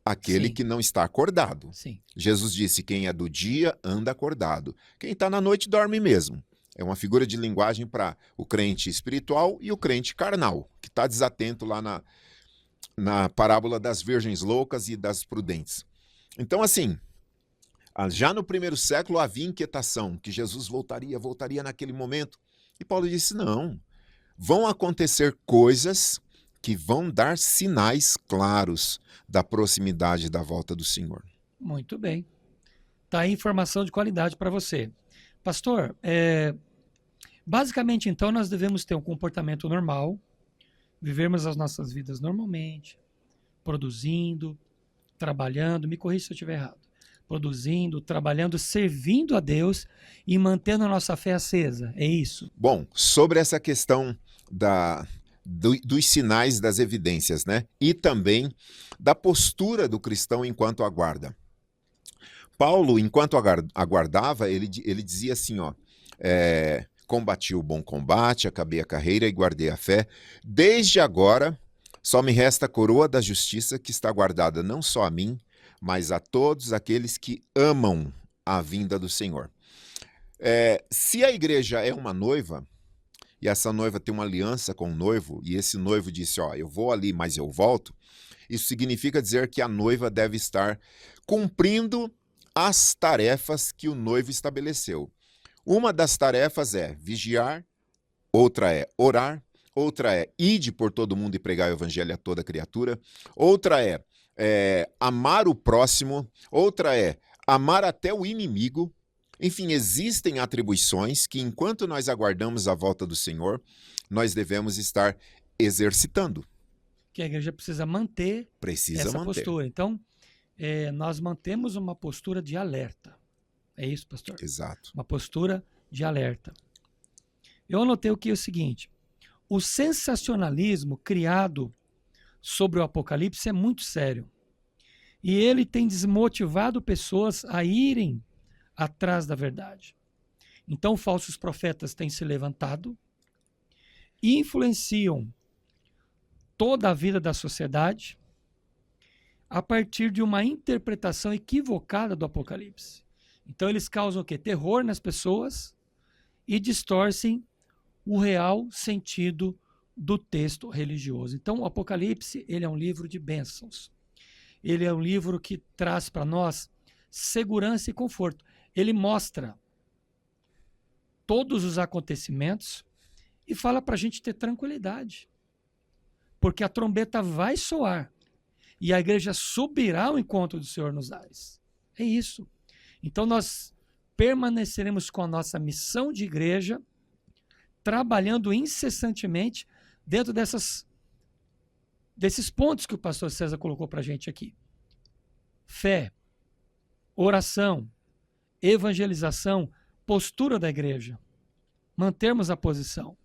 aquele Sim. que não está acordado. Sim. Jesus disse, quem é do dia anda acordado. Quem está na noite dorme mesmo. É uma figura de linguagem para o crente espiritual e o crente carnal, que está desatento lá na parábola das virgens loucas e das prudentes. Então, assim, já no primeiro século havia inquietação, que Jesus voltaria naquele momento. E Paulo disse, não, vão acontecer coisas que vão dar sinais claros da proximidade da volta do Senhor. Muito bem. Tá aí informação de qualidade para você. Pastor, basicamente, então, nós devemos ter um comportamento normal, vivermos as nossas vidas normalmente, produzindo, trabalhando, me corrija se eu estiver errado, produzindo, trabalhando, servindo a Deus e mantendo a nossa fé acesa, é isso? Bom, sobre essa questão dos sinais, das evidências, né? E também da postura do cristão enquanto aguarda. Paulo, enquanto aguardava, ele dizia assim, ó, combati o bom combate, acabei a carreira e guardei a fé. Desde agora, só me resta a coroa da justiça que está guardada não só a mim, mas a todos aqueles que amam a vinda do Senhor. Se a igreja é uma noiva, e essa noiva tem uma aliança com o noivo, e esse noivo disse, ó, eu vou ali, mas eu volto, isso significa dizer que a noiva deve estar cumprindo as tarefas que o noivo estabeleceu. Uma das tarefas é vigiar, outra é orar, outra é ide por todo mundo e pregar o evangelho a toda criatura, outra é amar o próximo, outra é amar até o inimigo. Enfim, existem atribuições que, enquanto nós aguardamos a volta do Senhor, nós devemos estar exercitando. Que a igreja precisa manter essa postura. Então, nós mantemos uma postura de alerta. É isso, pastor? Exato. Uma postura de alerta. Eu anotei o que é o seguinte: o sensacionalismo criado sobre o Apocalipse é muito sério. E ele tem desmotivado pessoas a irem atrás da verdade. Então, falsos profetas têm se levantado e influenciam toda a vida da sociedade a partir de uma interpretação equivocada do Apocalipse. Então, eles causam o quê? Terror nas pessoas e distorcem o real sentido do texto religioso. Então, o Apocalipse, ele é um livro de bênçãos. Ele é um livro que traz para nós segurança e conforto. Ele mostra todos os acontecimentos e fala para a gente ter tranquilidade. Porque a trombeta vai soar e a igreja subirá ao encontro do Senhor nos ares. É isso. Então nós permaneceremos com a nossa missão de igreja, trabalhando incessantemente dentro desses pontos que o pastor César colocou para a gente aqui. Fé, oração, evangelização, postura da igreja. Mantermos a posição.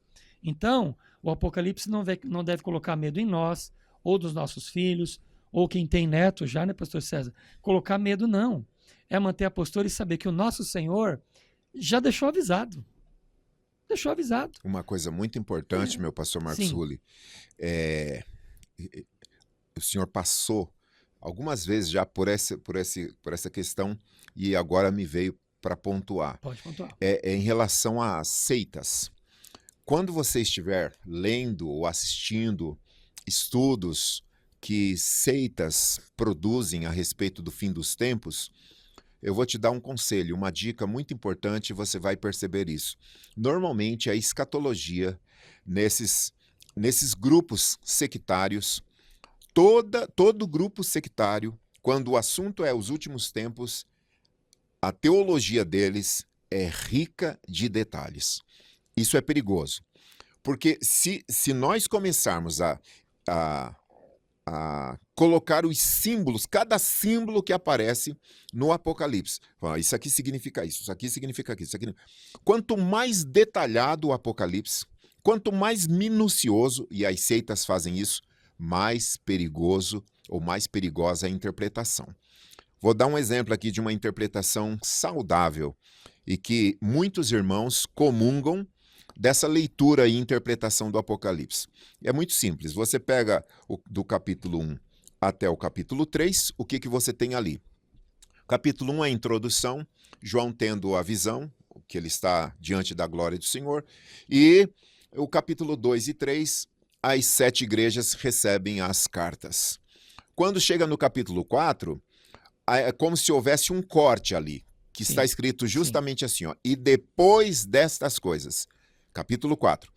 Então, o Apocalipse não deve colocar medo em nós, ou dos nossos filhos, ou quem tem neto já, né, pastor César? Colocar medo não. É manter a postura e saber que o nosso Senhor já deixou avisado. Deixou avisado. Uma coisa muito importante, meu pastor Marcos Rulli, o senhor passou algumas vezes já por essa questão e agora me veio para pontuar. Pode pontuar. Em relação às seitas. Quando você estiver lendo ou assistindo estudos que seitas produzem a respeito do fim dos tempos, eu vou te dar um conselho, uma dica muito importante, e você vai perceber isso. Normalmente a escatologia, nesses grupos sectários, todo grupo sectário, quando o assunto é os últimos tempos, a teologia deles é rica de detalhes. Isso é perigoso, porque se nós começarmos a colocar os símbolos, cada símbolo que aparece no Apocalipse. Isso aqui significa isso aqui significa aquilo, isso aqui. Quanto mais detalhado o Apocalipse, quanto mais minucioso, e as seitas fazem isso, mais perigoso ou mais perigosa a interpretação. Vou dar um exemplo aqui de uma interpretação saudável e que muitos irmãos comungam dessa leitura e interpretação do Apocalipse. É muito simples. Você pega do capítulo 1 até o capítulo 3, o que você tem ali? Capítulo 1 é a introdução, João tendo a visão, que ele está diante da glória do Senhor, e o capítulo 2 e 3, as 7 igrejas recebem as cartas. Quando chega no capítulo 4, é como se houvesse um corte ali, que está escrito justamente assim, ó, e depois destas coisas. Capítulo 4.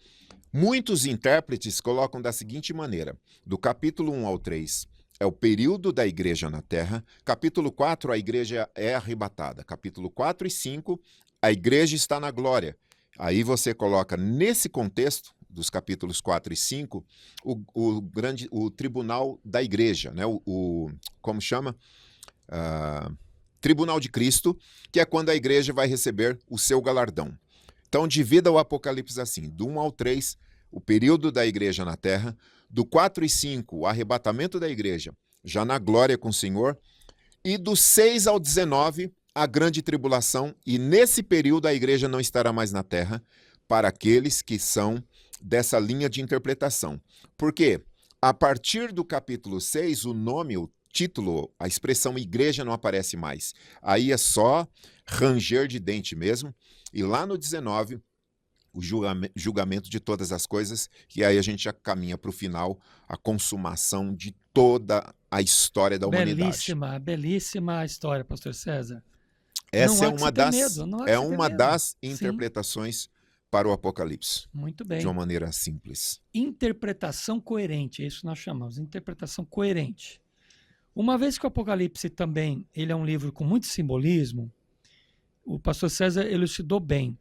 Muitos intérpretes colocam da seguinte maneira: do capítulo 1 ao 3 é o período da igreja na terra, capítulo 4 a igreja é arrebatada, capítulo 4 e 5 a igreja está na glória. Aí você coloca nesse contexto dos capítulos 4 e 5 o tribunal da igreja, né? Como chama? Tribunal de Cristo, que é quando a igreja vai receber o seu galardão. Então, divida o Apocalipse assim, do 1 ao 3, o período da igreja na terra, do 4 e 5, o arrebatamento da igreja, já na glória com o Senhor, e do 6 ao 19, a grande tribulação, e nesse período a igreja não estará mais na terra, para aqueles que são dessa linha de interpretação. Por quê? A partir do capítulo 6, o nome, o título, a expressão igreja não aparece mais. Aí é só ranger de dente mesmo. E lá no 19, o julgamento de todas as coisas, e aí a gente já caminha para o final, a consumação de toda a história da humanidade. Belíssima história, pastor César. Essa é uma das interpretações para o Apocalipse. Muito bem. De uma maneira simples. Interpretação coerente, é isso que nós chamamos, interpretação coerente. Uma vez que o Apocalipse também ele é um livro com muito simbolismo, o pastor César elucidou bem.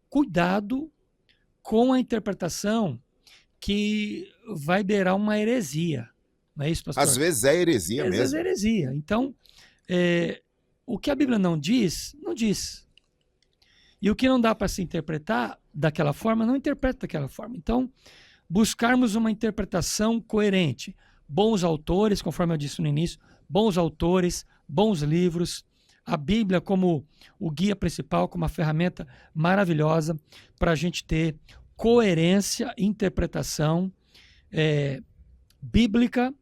Cuidado com a interpretação que vai beirar uma heresia. Não é isso, pastor? Às vezes é heresia mesmo. Às vezes é heresia. Então, o que a Bíblia não diz, não diz. E o que não dá para se interpretar daquela forma, não interpreta daquela forma. Então, buscarmos uma interpretação coerente. Bons autores, conforme eu disse no início, bons autores, bons livros, a Bíblia como o guia principal, como uma ferramenta maravilhosa para a gente ter coerência, interpretação bíblica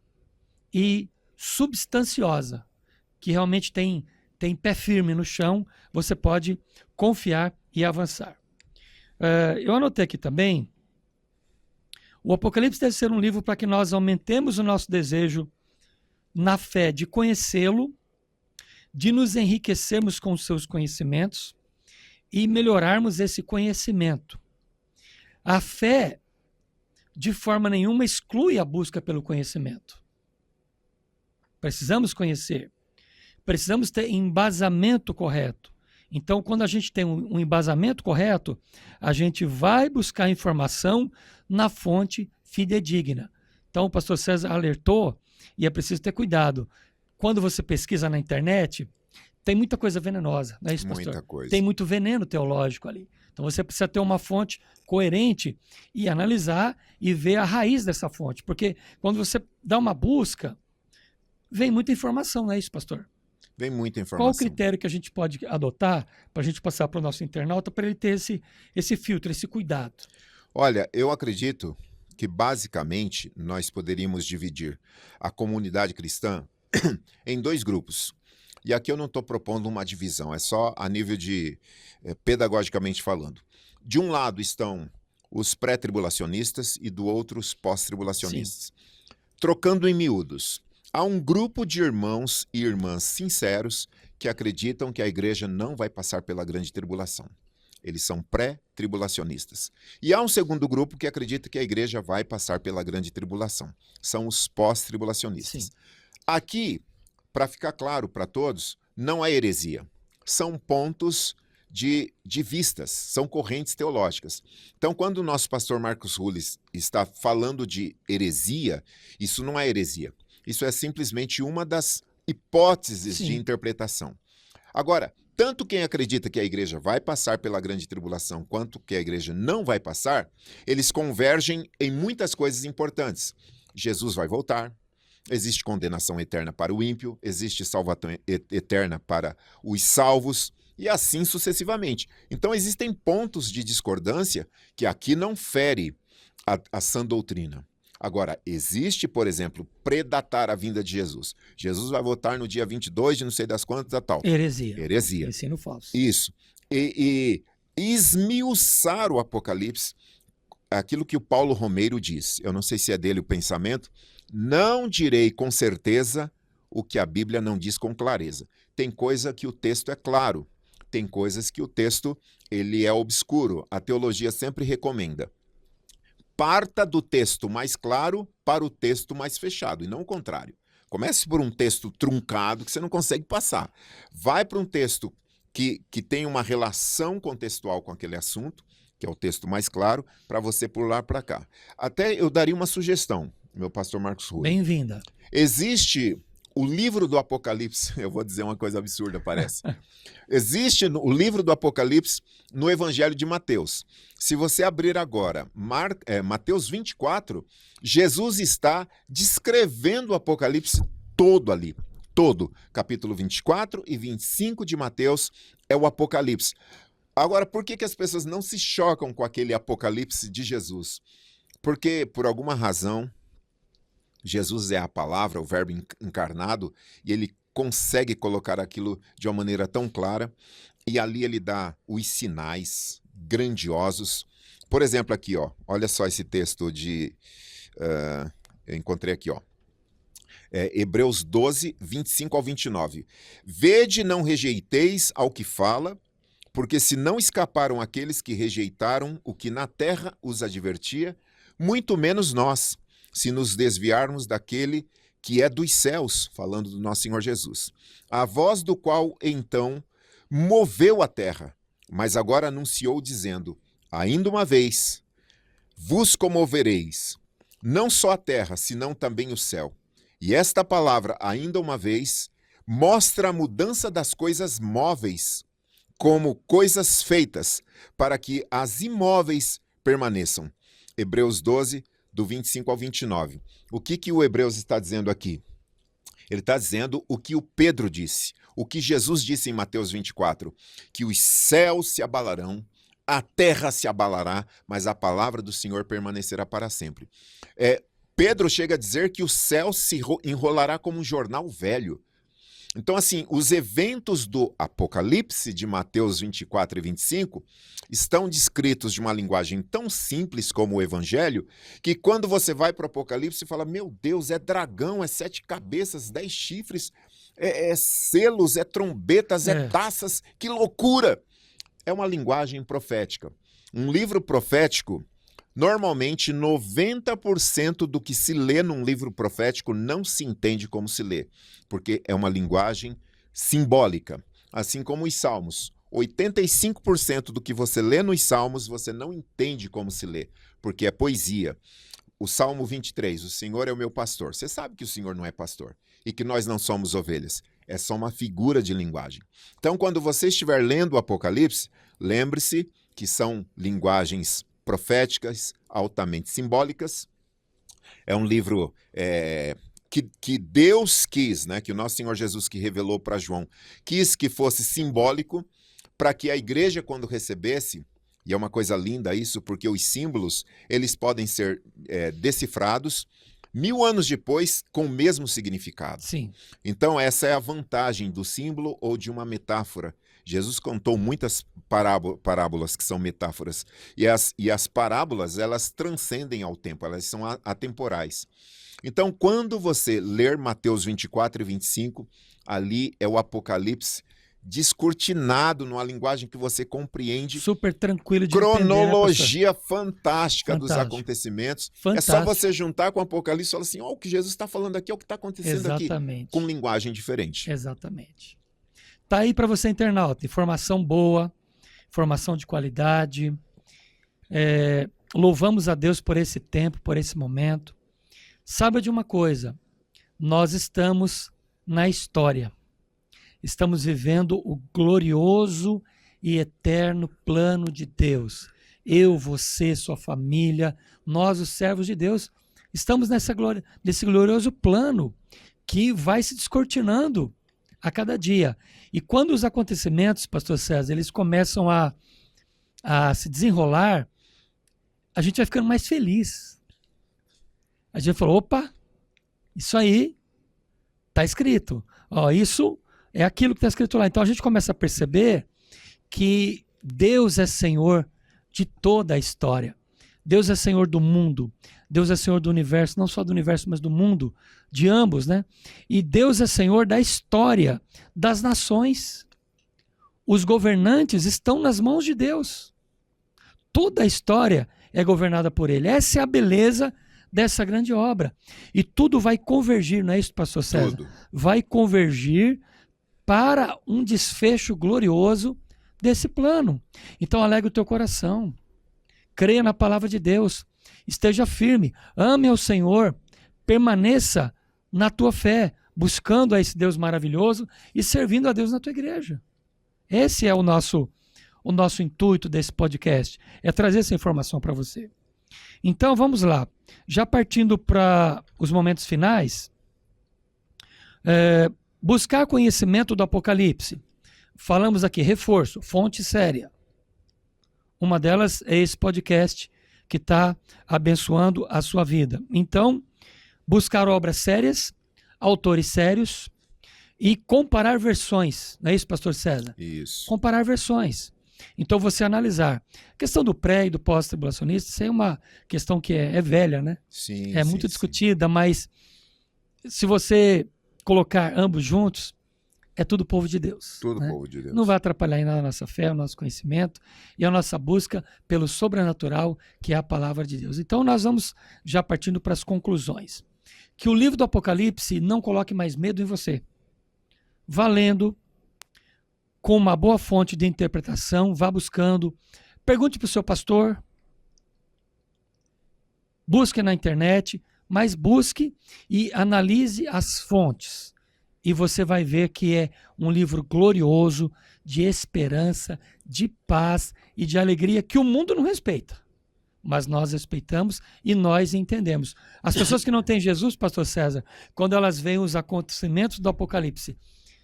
e substanciosa, que realmente tem pé firme no chão, você pode confiar e avançar. Eu anotei aqui também, o Apocalipse deve ser um livro para que nós aumentemos o nosso desejo na fé de conhecê-lo, de nos enriquecermos com os seus conhecimentos e melhorarmos esse conhecimento. A fé, de forma nenhuma, exclui a busca pelo conhecimento. Precisamos conhecer. Precisamos ter embasamento correto. Então, quando a gente tem um embasamento correto, a gente vai buscar informação na fonte fidedigna. Então, o pastor César alertou, e é preciso ter cuidado. Quando você pesquisa na internet, tem muita coisa venenosa, não é isso, pastor? Muita coisa. Tem muito veneno teológico ali. Então você precisa ter uma fonte coerente e analisar e ver a raiz dessa fonte. Porque quando você dá uma busca, vem muita informação, não é isso, pastor? Vem muita informação. Qual o critério que a gente pode adotar para a gente passar para o nosso internauta para ele ter esse filtro, esse cuidado? Olha, eu acredito que basicamente nós poderíamos dividir a comunidade cristã em 2 grupos. E aqui eu não estou propondo uma divisão, é só a nível de, pedagogicamente falando. De um lado estão os pré-tribulacionistas e do outro os pós-tribulacionistas. Trocando em miúdos, há um grupo de irmãos e irmãs sinceros que acreditam que a igreja não vai passar pela grande tribulação. Eles são pré-tribulacionistas. E há um segundo grupo que acredita que a igreja vai passar pela grande tribulação. São os pós-tribulacionistas. Sim. Aqui, para ficar claro para todos, não é heresia. São pontos de vistas, são correntes teológicas. Então, quando o nosso pastor Marcos Rulli está falando de heresia, isso não é heresia. Isso é simplesmente uma das hipóteses de interpretação. Agora, tanto quem acredita que a igreja vai passar pela grande tribulação, quanto que a igreja não vai passar, eles convergem em muitas coisas importantes. Jesus vai voltar, existe condenação eterna para o ímpio, existe salvação eterna para os salvos, e assim sucessivamente. Então existem pontos de discordância que aqui não fere a sã doutrina. Agora, existe, por exemplo, predatar a vinda de Jesus. Jesus vai voltar no dia 22 de não sei das quantas a tal. Heresia. Ensino falso. Isso. E esmiuçar o Apocalipse, aquilo que o Paulo Romeiro diz, eu não sei se é dele o pensamento, não direi com certeza o que a Bíblia não diz com clareza. Tem coisa que o texto é claro, tem coisas que o texto ele é obscuro. A teologia sempre recomenda. Parta do texto mais claro para o texto mais fechado, e não o contrário. Comece por um texto truncado que você não consegue passar. Vai para um texto que tem uma relação contextual com aquele assunto, que é o texto mais claro, para você pular para cá. Até eu daria uma sugestão, meu pastor Marcos Rui. Bem-vinda. Existe o livro do Apocalipse, eu vou dizer uma coisa absurda, parece. Existe o livro do Apocalipse no Evangelho de Mateus. Se você abrir agora Mateus 24, Jesus está descrevendo o Apocalipse todo ali. Todo. Capítulo 24 e 25 de Mateus é o Apocalipse. Agora, por que as pessoas não se chocam com aquele Apocalipse de Jesus? Porque, por alguma razão, Jesus é a palavra, o verbo encarnado, e ele consegue colocar aquilo de uma maneira tão clara, e ali ele dá os sinais grandiosos. Por exemplo, aqui, ó, olha só esse texto de... eu encontrei aqui, ó. Hebreus 12, 25 ao 29. Vede, não rejeiteis ao que fala, porque se não escaparam aqueles que rejeitaram o que na terra os advertia, muito menos nós, se nos desviarmos daquele que é dos céus, falando do nosso Senhor Jesus. A voz do qual, então, moveu a terra, mas agora anunciou, dizendo, ainda uma vez, vos comovereis, não só a terra, senão também o céu. E esta palavra, ainda uma vez, mostra a mudança das coisas móveis, como coisas feitas, para que as imóveis permaneçam. Hebreus 12, do 25 ao 29. O que o Hebreus está dizendo aqui? Ele está dizendo o que o Pedro disse, o que Jesus disse em Mateus 24, que os céus se abalarão, a terra se abalará, mas a palavra do Senhor permanecerá para sempre. Pedro chega a dizer que o céu se enrolará como um jornal velho. Então, assim, os eventos do Apocalipse de Mateus 24 e 25 estão descritos de uma linguagem tão simples como o Evangelho, que quando você vai para o Apocalipse, você fala, meu Deus, é dragão, é 7 cabeças, 10 chifres, é selos, é trombetas, é taças, que loucura! É uma linguagem profética. Um livro profético, normalmente 90% do que se lê num livro profético não se entende como se lê, porque é uma linguagem simbólica. Assim como os Salmos, 85% do que você lê nos Salmos você não entende como se lê, porque é poesia. O Salmo 23, o Senhor é o meu pastor. Você sabe que o Senhor não é pastor e que nós não somos ovelhas. É só uma figura de linguagem. Então, quando você estiver lendo o Apocalipse, lembre-se que são linguagens proféticas, altamente simbólicas. É um livro que Deus quis, né, que o nosso Senhor Jesus que revelou para João, quis que fosse simbólico para que a igreja, quando recebesse, e é uma coisa linda isso, porque os símbolos eles podem ser decifrados 1000 anos depois com o mesmo significado. Sim. Então essa é a vantagem do símbolo ou de uma metáfora. Jesus contou muitas parábolas que são metáforas. E as parábolas, elas transcendem ao tempo, elas são atemporais. Então, quando você ler Mateus 24 e 25, ali é o Apocalipse descortinado numa linguagem que você compreende. Super tranquilo de cronologia entender, né, fantástica dos acontecimentos. Fantástico. É só você juntar com o Apocalipse e falar assim, o que Jesus está falando aqui é o que está acontecendo aqui. Com linguagem diferente. Exatamente. Tá aí para você, internauta, informação boa, informação de qualidade. Louvamos a Deus por esse tempo, por esse momento. Saiba de uma coisa, nós estamos na história. Estamos vivendo o glorioso e eterno plano de Deus. Eu, você, sua família, nós, os servos de Deus, estamos nesse glorioso plano que vai se descortinando a cada dia. E quando os acontecimentos, pastor César, eles começam a se desenrolar, a gente vai ficando mais feliz. A gente falou, opa, isso aí está escrito. Ó, isso é aquilo que está escrito lá. Então a gente começa a perceber que Deus é Senhor de toda a história. Deus é Senhor do mundo. Deus é Senhor do universo, não só do universo, mas do mundo, de ambos, né? E Deus é Senhor da história, das nações. Os governantes estão nas mãos de Deus. Toda a história é governada por Ele. Essa é a beleza dessa grande obra. E tudo vai convergir, não é isso, pastor César? Tudo. Vai convergir para um desfecho glorioso desse plano. Então alegre o teu coração. Creia na palavra de Deus. Esteja firme. Ame ao Senhor. Permaneça na tua fé, buscando a esse Deus maravilhoso e servindo a Deus na tua igreja. Esse é o nosso intuito desse podcast, é trazer essa informação para você. Então vamos lá, já partindo para os momentos finais, buscar conhecimento do Apocalipse. Falamos aqui, reforço, fonte séria. Uma delas é esse podcast que está abençoando a sua vida. Então, buscar obras sérias, autores sérios e comparar versões. Não é isso, pastor César? Isso. Comparar versões. Então, você analisar. A questão do pré e do pós-tribulacionista, isso é uma questão que é velha, né? Sim, É muito discutida, mas se você colocar ambos juntos, é tudo povo de Deus. Tudo né? povo de Deus. Não vai atrapalhar em nada a nossa fé, o nosso conhecimento e a nossa busca pelo sobrenatural, que é a palavra de Deus. Então, nós vamos já partindo para as conclusões. Que o livro do Apocalipse não coloque mais medo em você. Vá lendo com uma boa fonte de interpretação, vá buscando, pergunte para o seu pastor, busque na internet, mas busque e analise as fontes. E você vai ver que é um livro glorioso, de esperança, de paz e de alegria que o mundo não respeita. Mas nós respeitamos e nós entendemos. As pessoas que não têm Jesus, pastor César, quando elas veem os acontecimentos do Apocalipse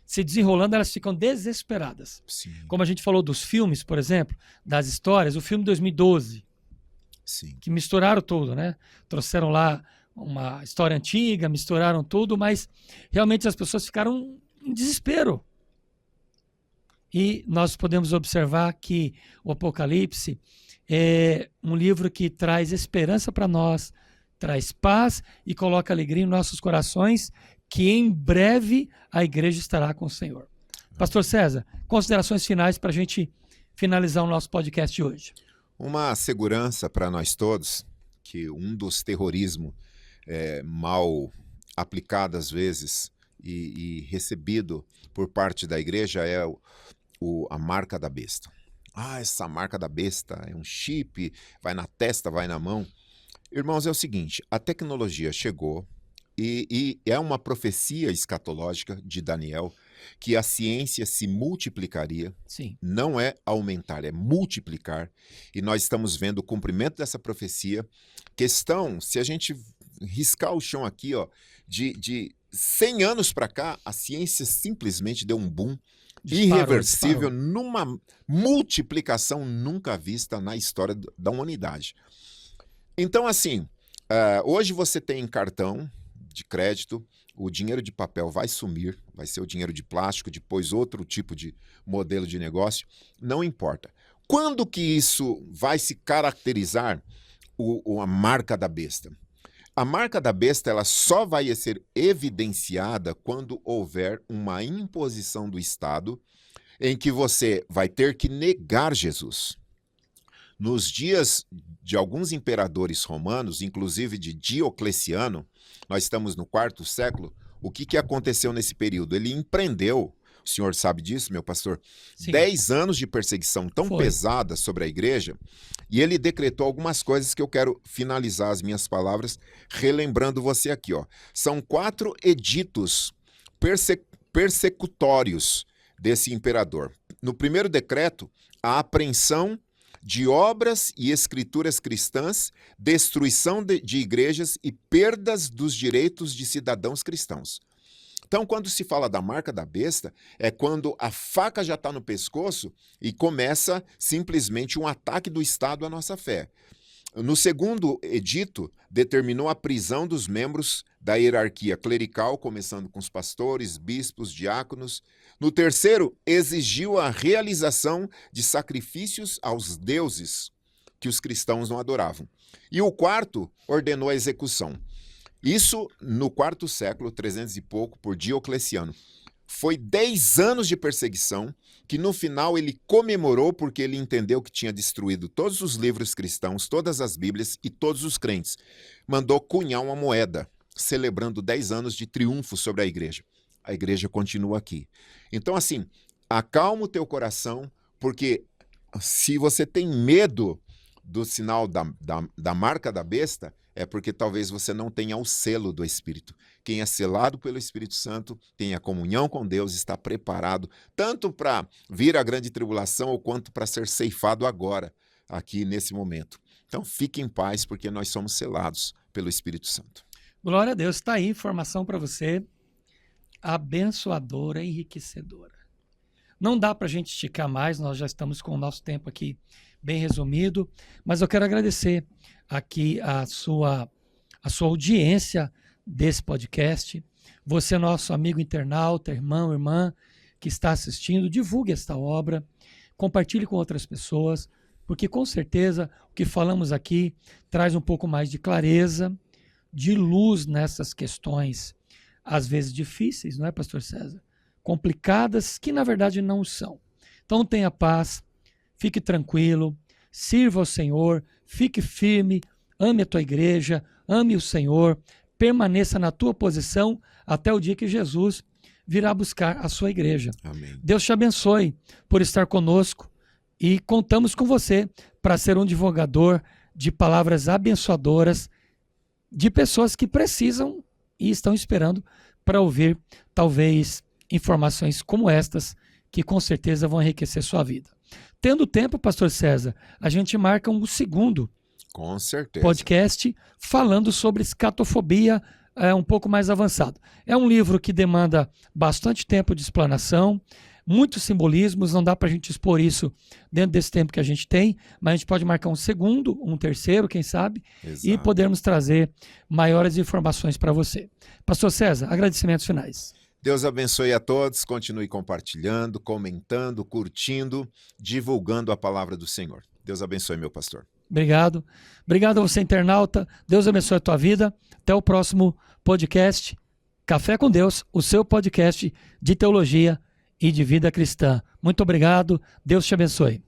se desenrolando, elas ficam desesperadas. Sim. Como a gente falou dos filmes, por exemplo, das histórias, o filme 2012, Sim. que misturaram tudo, né? Trouxeram lá uma história antiga, misturaram tudo, mas realmente as pessoas ficaram em desespero. E nós podemos observar que o Apocalipse é um livro que traz esperança para nós, traz paz e coloca alegria em nossos corações, que em breve a igreja estará com o Senhor. Pastor César, considerações finais para a gente finalizar o nosso podcast de hoje. Uma segurança para nós todos, que um dos terrorismos mal aplicado às vezes e recebido por parte da igreja é a marca da besta. Ah, essa marca da besta é um chip, vai na testa, vai na mão. Irmãos, é o seguinte, a tecnologia chegou e é uma profecia escatológica de Daniel que a ciência se multiplicaria. Sim. Não é aumentar, é multiplicar. E nós estamos vendo o cumprimento dessa profecia. Questão, se a gente riscar o chão aqui, ó, de 100 anos para cá, a ciência simplesmente deu um boom irreversível numa multiplicação nunca vista na história da humanidade. Então, assim, hoje você tem cartão de crédito, o dinheiro de papel vai sumir, vai ser o dinheiro de plástico, depois outro tipo de modelo de negócio, não importa. Quando que isso vai se caracterizar a marca da besta? A marca da besta ela só vai ser evidenciada quando houver uma imposição do Estado em que você vai ter que negar Jesus. Nos dias de alguns imperadores romanos, inclusive de Diocleciano, nós estamos no 4º século, o que aconteceu nesse período? Ele empreendeu O senhor sabe disso, meu pastor? Sim. 10 anos de perseguição tão Foi. pesada sobre a igreja, e ele decretou algumas coisas que eu quero finalizar as minhas palavras relembrando você aqui, ó. São 4 editos persecutórios desse imperador. No primeiro decreto, a apreensão de obras e escrituras cristãs, destruição de igrejas e perdas dos direitos de cidadãos cristãos. Então, quando se fala da marca da besta, é quando a faca já está no pescoço e começa simplesmente um ataque do Estado à nossa fé. No segundo edito, determinou a prisão dos membros da hierarquia clerical, começando com os pastores, bispos, diáconos. No terceiro, exigiu a realização de sacrifícios aos deuses que os cristãos não adoravam. E o quarto, ordenou a execução. Isso no quarto século, 300 e pouco, por Diocleciano. Foi 10 anos de perseguição que no final ele comemorou porque ele entendeu que tinha destruído todos os livros cristãos, todas as Bíblias e todos os crentes. Mandou cunhar uma moeda, celebrando 10 anos de triunfo sobre a igreja. A igreja continua aqui. Então, assim, acalma o teu coração, porque se você tem medo do sinal da marca da besta, é porque talvez você não tenha o selo do Espírito. Quem é selado pelo Espírito Santo tem a comunhão com Deus, está preparado tanto para vir a grande tribulação ou quanto para ser ceifado agora, aqui nesse momento. Então fique em paz, porque nós somos selados pelo Espírito Santo. Glória a Deus. Está aí informação para você, abençoadora, enriquecedora. Não dá para a gente esticar mais, nós já estamos com o nosso tempo aqui bem resumido, mas eu quero agradecer aqui a sua audiência desse podcast. Você, nosso amigo internauta, irmão, irmã, que está assistindo, divulgue esta obra, compartilhe com outras pessoas, porque com certeza o que falamos aqui traz um pouco mais de clareza, de luz nessas questões, às vezes difíceis, não é, pastor César? Complicadas, que na verdade não são. Então tenha paz, fique tranquilo, sirva ao Senhor, fique firme, ame a tua igreja, ame o Senhor, permaneça na tua posição até o dia que Jesus virá buscar a sua igreja. Amém. Deus te abençoe por estar conosco e contamos com você para ser um divulgador de palavras abençoadoras de pessoas que precisam e estão esperando para ouvir, talvez, informações como estas, que com certeza vão enriquecer sua vida. Tendo tempo, pastor César, a gente marca um segundo Com certeza. podcast falando sobre escatofobia um pouco mais avançado. É um livro que demanda bastante tempo de explanação, muitos simbolismos, não dá para a gente expor isso dentro desse tempo que a gente tem, mas a gente pode marcar um segundo, um terceiro, quem sabe, Exato. e podermos trazer maiores informações para você. Pastor César, agradecimentos finais. Deus abençoe a todos, continue compartilhando, comentando, curtindo, divulgando a palavra do Senhor. Deus abençoe, meu pastor. Obrigado. Obrigado a você, internauta. Deus abençoe a tua vida. Até o próximo podcast. Café com Deus, o seu podcast de teologia e de vida cristã. Muito obrigado. Deus te abençoe.